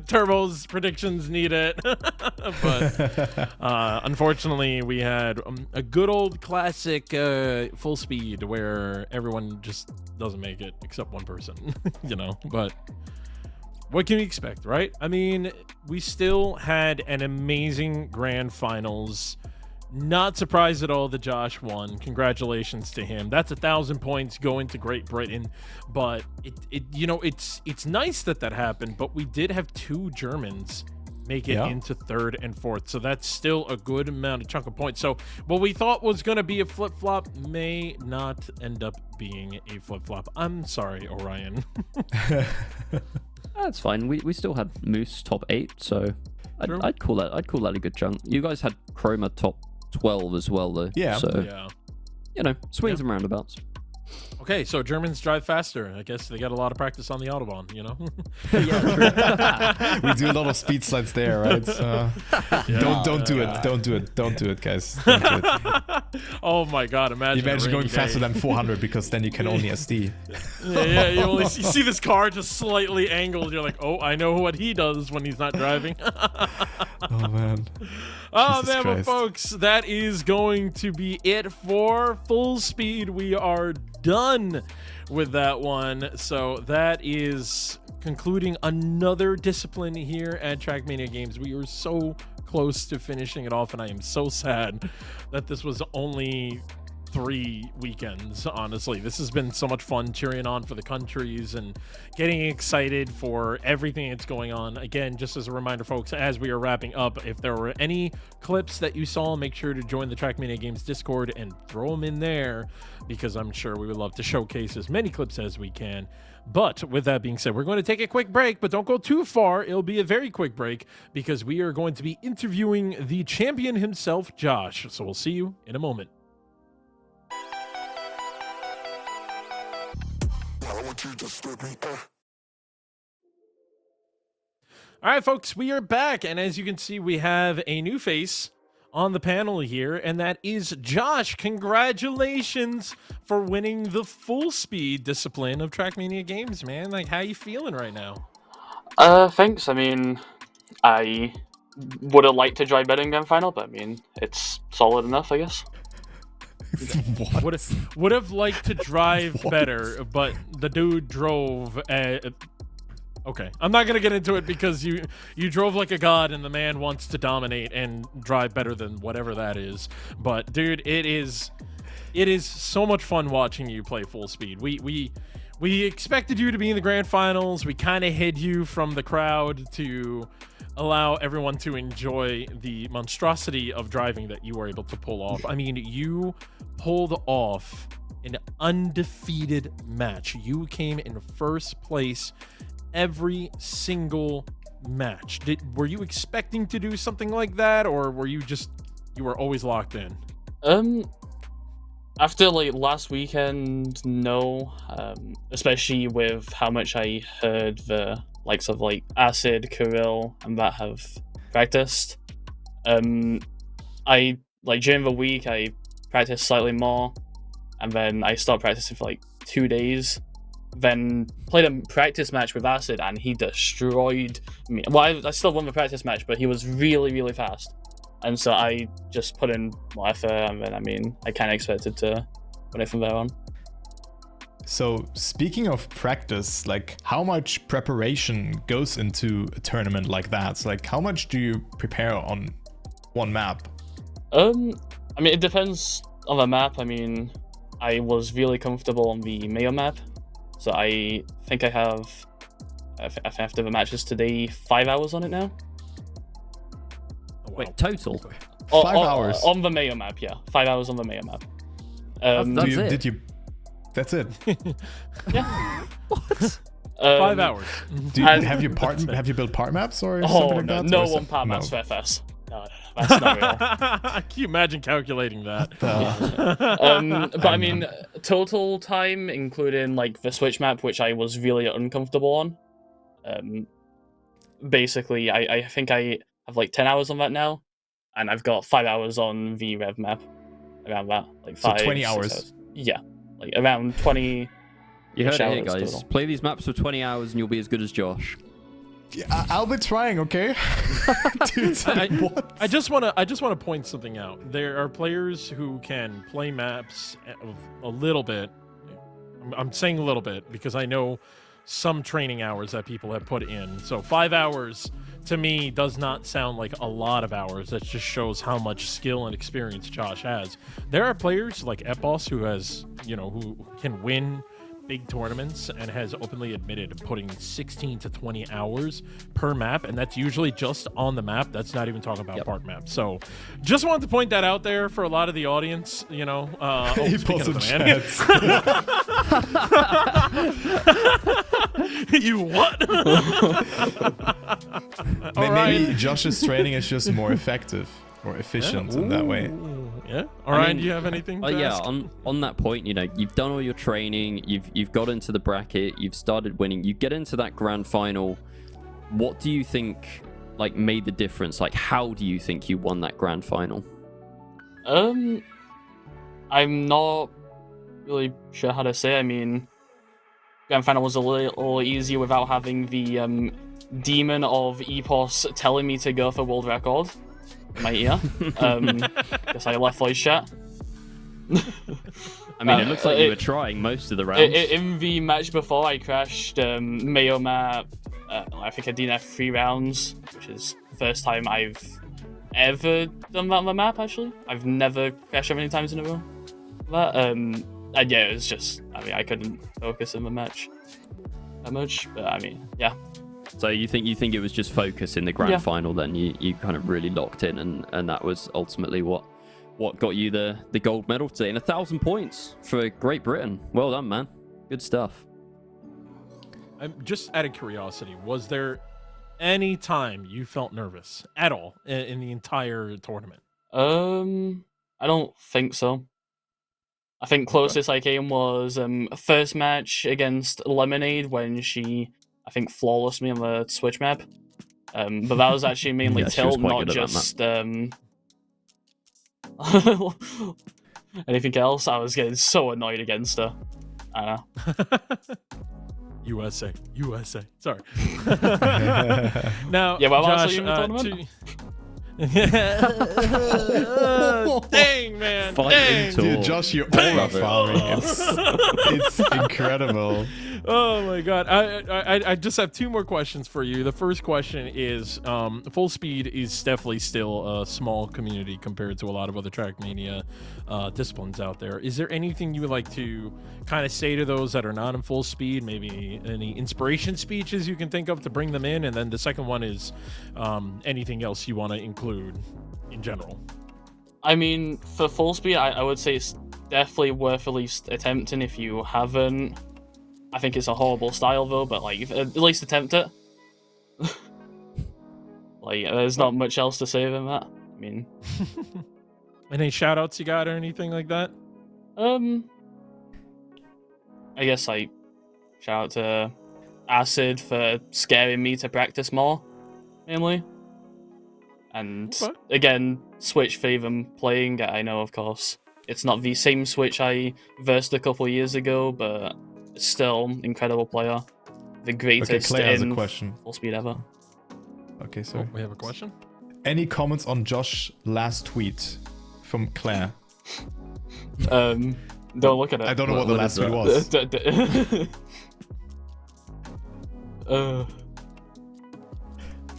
Turbo's predictions need it. But unfortunately, we had a good old classic Fullspeed where everyone just doesn't make it except one person, you know. But what can we expect, right? I mean, we still had an amazing grand finals. Not surprised at all that Josh won. Congratulations to him. That's 1,000 points going to Great Britain. But it's nice that happened. But we did have 2 Germans make it into 3rd and 4th. So that's still a good amount of chunk of points. So what we thought was going to be a flip-flop may not end up being a flip-flop. I'm sorry, Orion. That's fine. We still had Moose top 8, so I'd call that a good chunk. You guys had Chroma top 12 as well, though. Yeah. So, you know, swings and roundabouts. Okay, so Germans drive faster. I guess they got a lot of practice on the Autobahn, you know? Yeah, we do a lot of speed slides there, right? So don't do it. Don't do it, guys. Don't do it. Oh my God, imagine going faster than 400, because then you can only SD. Yeah, you only see this car just slightly angled. You're like, oh, I know what he does when he's not driving. Oh, man. Oh, man, but folks, that is going to be it for Fullspeed. We are done with that one. So that is concluding another discipline here at Trackmania Games. We were so close to finishing it off, and I am so sad that this was only top 3 weekends, honestly. This has been so much fun cheering on for the countries and getting excited for everything that's going on. Again, just as a reminder, folks, as we are wrapping up, if there were any clips that you saw, make sure to join the Trackmania Games Discord and throw them in there, because I'm sure we would love to showcase as many clips as we can. But with that being said, we're going to take a quick break, but don't go too far. It'll be a very quick break because we are going to be interviewing the champion himself, Josh. So we'll see you in a moment. All right, folks, we are back. And as you can see, we have a new face on the panel here, and that is Josh. Congratulations for winning the Fullspeed discipline of Trackmania Games, man. Like, how you feeling right now? Thanks. I mean, I would have liked to drive better in Grand Final, but I mean, it's solid enough, I guess. What? Would have liked to drive What? better, but the dude drove. Okay, I'm not gonna get into it because you drove like a god, and the man wants to dominate and drive better than whatever that is. But dude, it is so much fun watching you play Fullspeed. We expected you to be in the grand finals. We kind of hid you from the crowd to allow everyone to enjoy the monstrosity of driving that you were able to pull off. I mean, you pulled off an undefeated match. You came in first place every single match. Were you expecting to do something like that, or were you were always locked in? After like last weekend, no. Especially with how much I heard the likes of like Acid, Kirill, and that have practiced. I like during the week I practiced slightly more, and then I stopped practicing for like 2 days. Then played a practice match with Acid, and he destroyed me. Well, I still won the practice match, but he was really, really fast. And so I just put in more effort, and then, I mean, I kind of expected to win it from there on. So, speaking of practice, like, how much preparation goes into a tournament like that? So, like, how much do you prepare on one map? I mean, it depends on the map. I mean, I was really comfortable on the Mayo map. So I think I have, after the matches today, 5 hours on it now. Oh, wow. Wait, total? 5 hours? On the Mayo map, yeah. 5 hours on the Mayo map. That's it? Did you... That's it. Yeah. What? 5 hours. Have you built part maps or something like that? No Or is one it- part no. maps for FS. No, that's not real. Can you imagine calculating that? But I mean, total time, including like the Switch map, which I was really uncomfortable on. Basically, I think I have like 10 hours on that now, and I've got 5 hours on the Rev map. Around that, like So 5, 20 6 hours. Yeah, like around 20. You heard it here, hours guys. total. Play these maps for 20 hours and you'll be as good as Josh. Yeah, I'll be trying, okay? Dude, what? I just want to point something out. There are players who can play maps a little bit. I'm saying a little bit because I know some training hours that people have put in. So 5 hours to me does not sound like a lot of hours. That just shows how much skill and experience Josh has. There are players like Epos who can win big tournaments and has openly admitted putting 16 to 20 hours per map, and that's usually just on the map. That's not even talking about part maps. So just wanted to point that out there for a lot of the audience, speaking of the man. You what? Maybe Josh's training is just more effective or efficient in that way. Yeah. All right. Do you have anything? To Yeah. ask? On that point, you've done all your training. You've got into the bracket. You've started winning. You get into that grand final. What do you think like made the difference? Like, how do you think you won that grand final? I'm not really sure how to say. I mean, grand final was a little easier without having the demon of Epos telling me to go for world record in my ear. Because I left voice chat. I mean, it looks like you were trying most of the rounds. In the match before, I crashed Mayo map. I think I DNF 3 rounds, which is the first time I've ever done that on the map, actually. I've never crashed that many times in a row. that. And yeah, it was just, I mean, I couldn't focus in the match that much, but I mean, yeah. So you think it was just focus in the grand final, then you kind of really locked in, and that was ultimately what got you the gold medal today, and 1,000 points for Great Britain. Well done, man. Good stuff. I'm just out of curiosity, was there any time you felt nervous at all in the entire tournament? I don't think so. I think closest I came was first match against Lemonade when she, I think, flawless me on the Switch map. But that was actually mainly Yeah, she was tilt, quite not good at that just anything else. I was getting so annoyed against her. I know. USA. Sorry. Now, Yeah, well, Josh, in the tournament? Dang, man. Fight Dang. into Dude, Josh, you're aura farming. It's incredible. Oh my god. I just have two more questions for you. The first question is, Fullspeed is definitely still a small community compared to a lot of other Trackmania disciplines out there. Is there anything you would like to kind of say to those that are not in Fullspeed? Maybe any inspiration speeches you can think of to bring them in? And then the second one is anything else you want to include in general? I mean, for Fullspeed, I would say it's definitely worth at least attempting if you haven't. I think it's a horrible style though, but like at least attempt it. Like there's not much else to say than that. I mean, any shout outs you got or anything like that? I guess like shout out to Acid for scaring me to practice more, mainly. And again, Switch for even playing. I know, of course, it's not the same Switch I versed a couple years ago, but still incredible player, the greatest Clay has a in question. Fullspeed ever. Okay, sorry. We have a question. Any comments on Josh's last tweet from Claire? Don't look at it. I don't know what the last tweet was.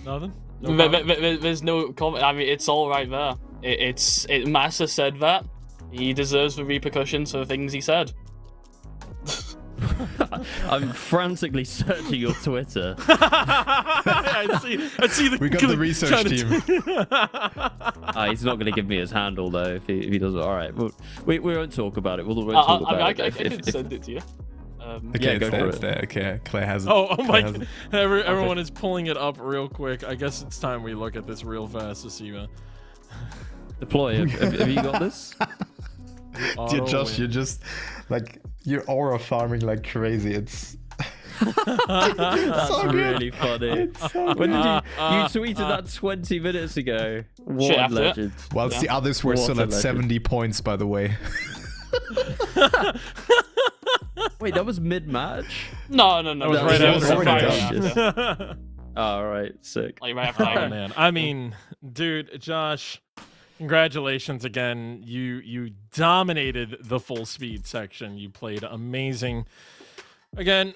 Nothing. There's no comment. I mean, it's all right there. Massa said that he deserves the repercussions for the things he said. I'm frantically searching your Twitter. I see We got the research team. He's not going to give me his handle though if he doesn't. All right, we won't talk about it. We won't talk about it. I can send it to you. Okay, yeah, go for it. there. Okay, Claire has it. Oh my! Everyone is pulling it up real quick. I guess it's time we look at this real fast to see. Deploy. Have you got this? Dear Josh, you're just like you're aura farming like crazy. It's That's so really funny. so When did you tweeted that 20 minutes ago? What Shit, a after it. legend. Whilst the others were What still a at legend. 70 points, by the way. Wait, that was mid-match? No. That was That right was after already the done. fire. All right, sick. Like right after Oh I man, I mean, dude, Josh, congratulations again. You dominated the Fullspeed section. You played amazing. Again,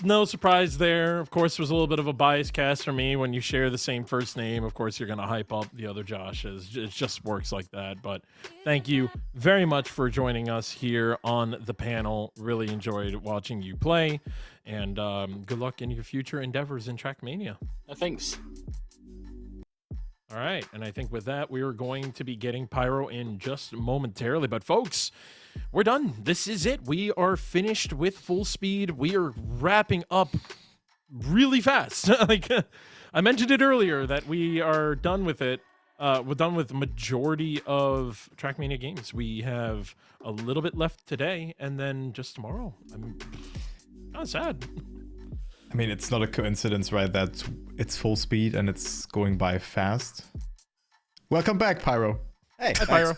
no surprise there. Of course, there was a little bit of a bias cast for me when you share the same first name. Of course, you're going to hype up the other Joshes. It just works like that. But thank you very much for joining us here on the panel. Really enjoyed watching you play. And good luck in your future endeavors in Trackmania. Thanks. All right, and I think with that, we are going to be getting Pyro in just momentarily. But folks, we're done. This is it. We are finished with Fullspeed. We are wrapping up really fast. Like I mentioned it earlier that we are done with it. We're done with the majority of Trackmania games. We have a little bit left today, and then just tomorrow. I'm kind of sad. I mean, it's not a coincidence, right, that it's Fullspeed and it's going by fast. Welcome back, Pyro. Hey, Pyro.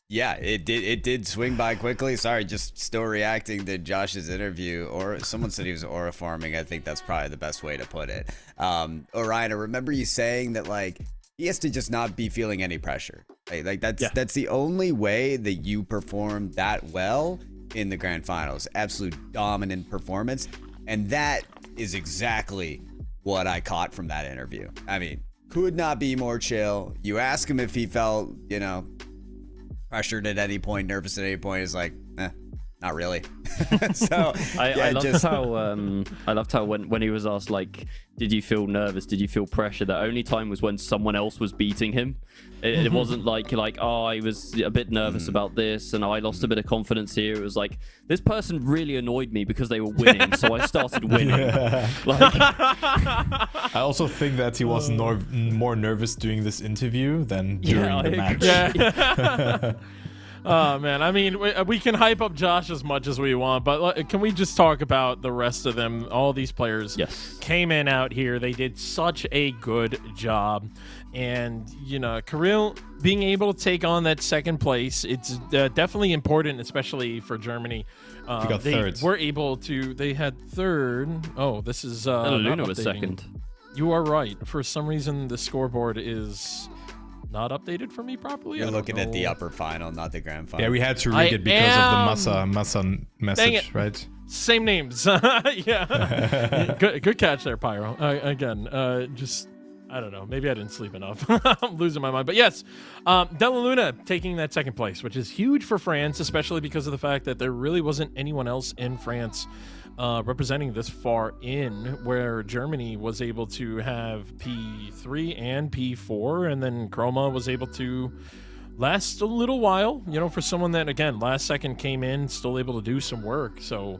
Yeah, it did swing by quickly. Sorry, just still reacting to Josh's interview. Or someone said he was aura farming. I think that's probably the best way to put it. Orion, I remember you saying that like he has to just not be feeling any pressure. Like that's the only way that you perform that well in the grand finals. Absolute dominant performance, and that is exactly what I caught from that interview. I mean, could not be more chill. You ask him if he felt, pressured at any point, nervous at any point, is like, not really. So I loved how when he was asked, like, did you feel nervous? Did you feel pressure? The only time was when someone else was beating him. It wasn't like, oh, I was a bit nervous about this and I lost a bit of confidence here. It was like, this person really annoyed me because they were winning, so I started winning. Like, I also think that he was more nervous doing this interview than during the match. Yeah. Oh, man. I mean, we can hype up Josh as much as we want, but can we just talk about the rest of them? All these players came in out here. They did such a good job. And, Kirill being able to take on that second place, it's definitely important, especially for Germany. They got third. They had third. Oh, this is... Luna was second. You are right. For some reason, the scoreboard is... not updated for me properly. You're looking at the upper final, not the grand final. Yeah, we had to rig it because of the Massa message, right? Same names. Yeah. Good catch there, Pyro. Again, I don't know. Maybe I didn't sleep enough. I'm losing my mind. But yes, Della Luna taking that second place, which is huge for France, especially because of the fact that there really wasn't anyone else in France representing this far in, where Germany was able to have P3 and P4, and then Chroma was able to last a little while, for someone that, again, last second came in, still able to do some work. So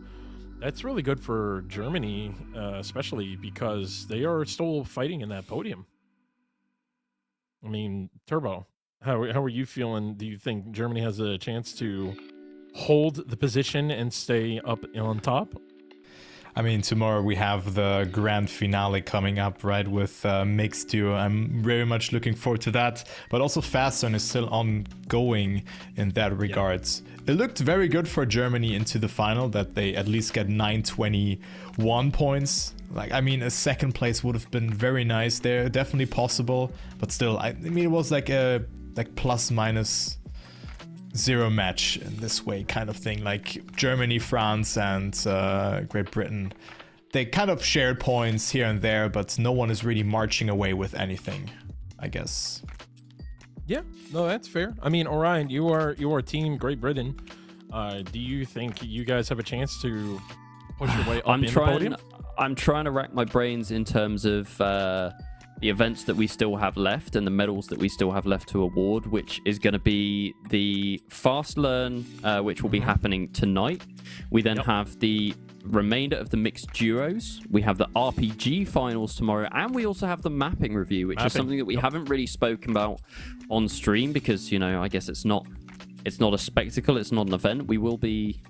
that's really good for Germany, especially because they are still fighting in that podium. I mean, Turbo, how are you feeling? Do you think Germany has a chance to hold the position and stay up on top? I mean, tomorrow we have the grand finale coming up, right, with mixed duo. I'm very much looking forward to that. But also Fastlane is still ongoing in that regards. It looked very good for Germany into the final, that they at least get 921 points. Like, I mean, a second place would have been very nice there. Definitely possible. But still, I mean, it was like a plus minus 0 match in this way kind of thing. Like Germany, France, and Great Britain, they kind of shared points here and there, but no one is really marching away with anything, I guess. Yeah, no, that's fair. I mean, Orion, you are Team Great Britain. Do you think you guys have a chance to push your way up in the podium? I'm trying to rack my brains in terms of the events that we still have left and the medals that we still have left to award, which is going to be the Fast Learn, which will be happening tonight. We then have the remainder of the mixed duos. We have the RPG finals tomorrow, and we also have the mapping review, which is something that we haven't really spoken about on stream because, I guess it's not a spectacle, it's not an event. We will be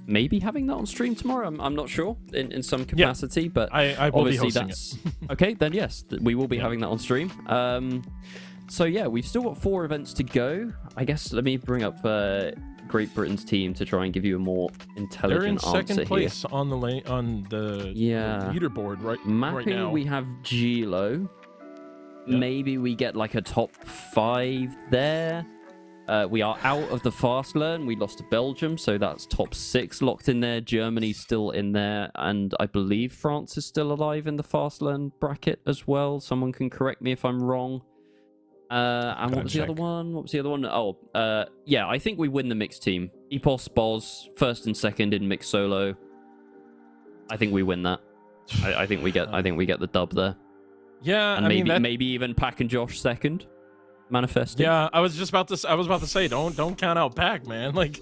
maybe having that on stream tomorrow. I'm not sure in some capacity, but I will be hosting it. Okay, then yes, we will be having that on stream. So yeah, we've still got 4 events to go. I guess let me bring up Great Britain's team to try and give you a more intelligent answer here. They're in second place on the leaderboard right now. We have Gilo. Maybe we get like a top 5 there. We are out of the Fast Learn. We lost to Belgium, so that's top 6 locked in there. Germany's still in there, and I believe France is still alive in the Fast Learn bracket as well. Someone can correct me if I'm wrong. And what was the other one? Oh, yeah, I think we win the mixed team. Epos, Boz, first and second in mixed solo. I think we win that. I think we get the dub there. Yeah, and maybe even Pack and Josh second. Manifesting. Yeah, I was about to say, don't count out Pack, man. Like,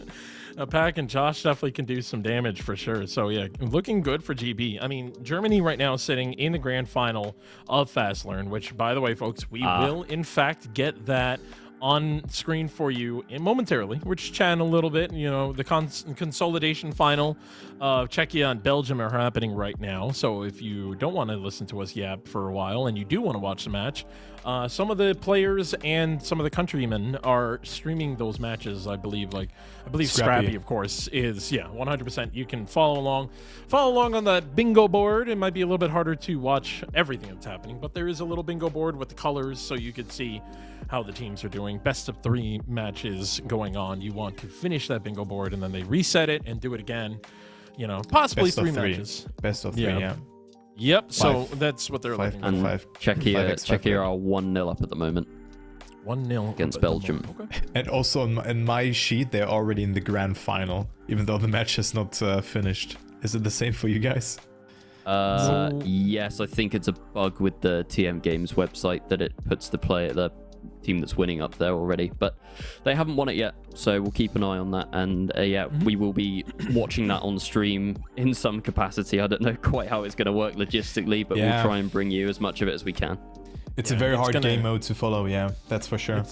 Pack and Josh definitely can do some damage for sure. So yeah, looking good for GB. I mean, Germany right now is sitting in the grand final of Fast Learn, which, by the way, folks, we will in fact get that on screen for you momentarily. We're just chatting a little bit. The consolidation final of Czechia and Belgium are happening right now. So if you don't want to listen to us yap for a while and you do want to watch the match, some of the players and some of the countrymen are streaming those matches. I believe Scrappy, of course, is 100%. You can follow along on the bingo board. It might be a little bit harder to watch everything that's happening, but there is a little bingo board with the colors, so you could see how the teams are doing. Best of 3 matches going on. You want to finish that bingo board, and then they reset it and do it again. Possibly Best 3 matches. Best of 3, yeah. Yep. So that's what they're looking for. And Czechia are 1-0 up at the moment. 1-0 against Belgium. Okay. And also in my sheet, they're already in the grand final, even though the match is not finished. Is it the same for you guys? Yes, I think it's a bug with the TM Games website that it puts the team that's winning up there already, but they haven't won it yet, so we'll keep an eye on that. And we will be watching that on stream in some capacity. I don't know quite how it's going to work logistically, but we'll try and bring you as much of it as we can. It's a very hard game mode to follow, that's for sure.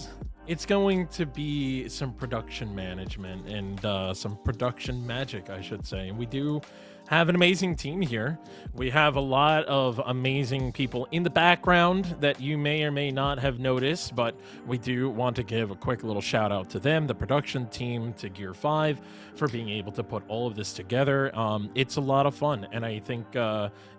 It's going to be some production management and some production magic, I should say. And we do have an amazing team here. We have a lot of amazing people in the background that you may or may not have noticed, but we do want to give a quick little shout out to them, the production team, to Gear 5, for being able to put all of this together. It's a lot of fun, and I think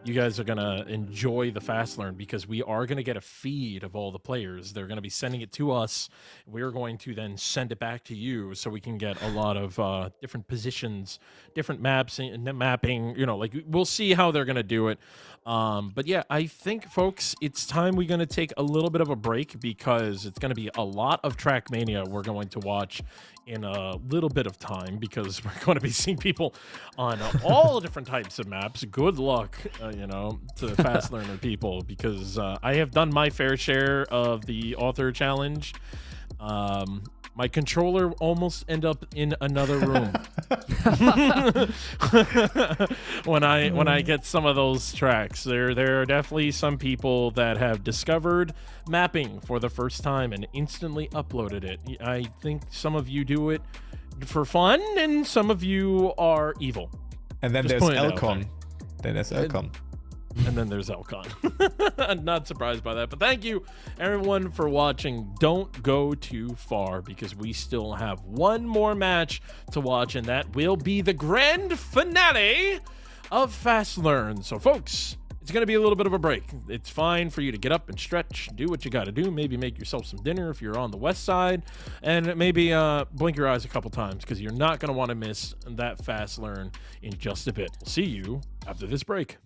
you guys are going to enjoy the Fast Learn, because we are going to get a feed of all the players. They're going to be sending it to us. We're going to then send it back to you, so we can get a lot of different positions, different maps and mapping. Like, we'll see how they're going to do it. But yeah, I think, folks, it's time we're going to take a little bit of a break, because it's going to be a lot of Trackmania we're going to watch in a little bit of time, because we're going to be seeing people on all different types of maps. Good luck, to fast learner people, because I have done my fair share of the author challenge. My controller almost ended up in another room when I get some of those tracks. There are definitely some people that have discovered mapping for the first time and instantly uploaded it. I think some of you do it for fun, and some of you are evil. And then Just there's putting it out Elcon. there. Then there's Elcon. And then there's Elcon. I'm not surprised by that, but thank you everyone for watching. Don't go too far, because we still have one more match to watch, and that will be the grand finale of Fast Learn. So folks, it's going to be a little bit of a break. It's fine for you to get up and stretch, do what you got to do, maybe make yourself some dinner if you're on the west side, and maybe blink your eyes a couple times, because you're not going to want to miss that Fast Learn in just a bit. We'll see you after this break.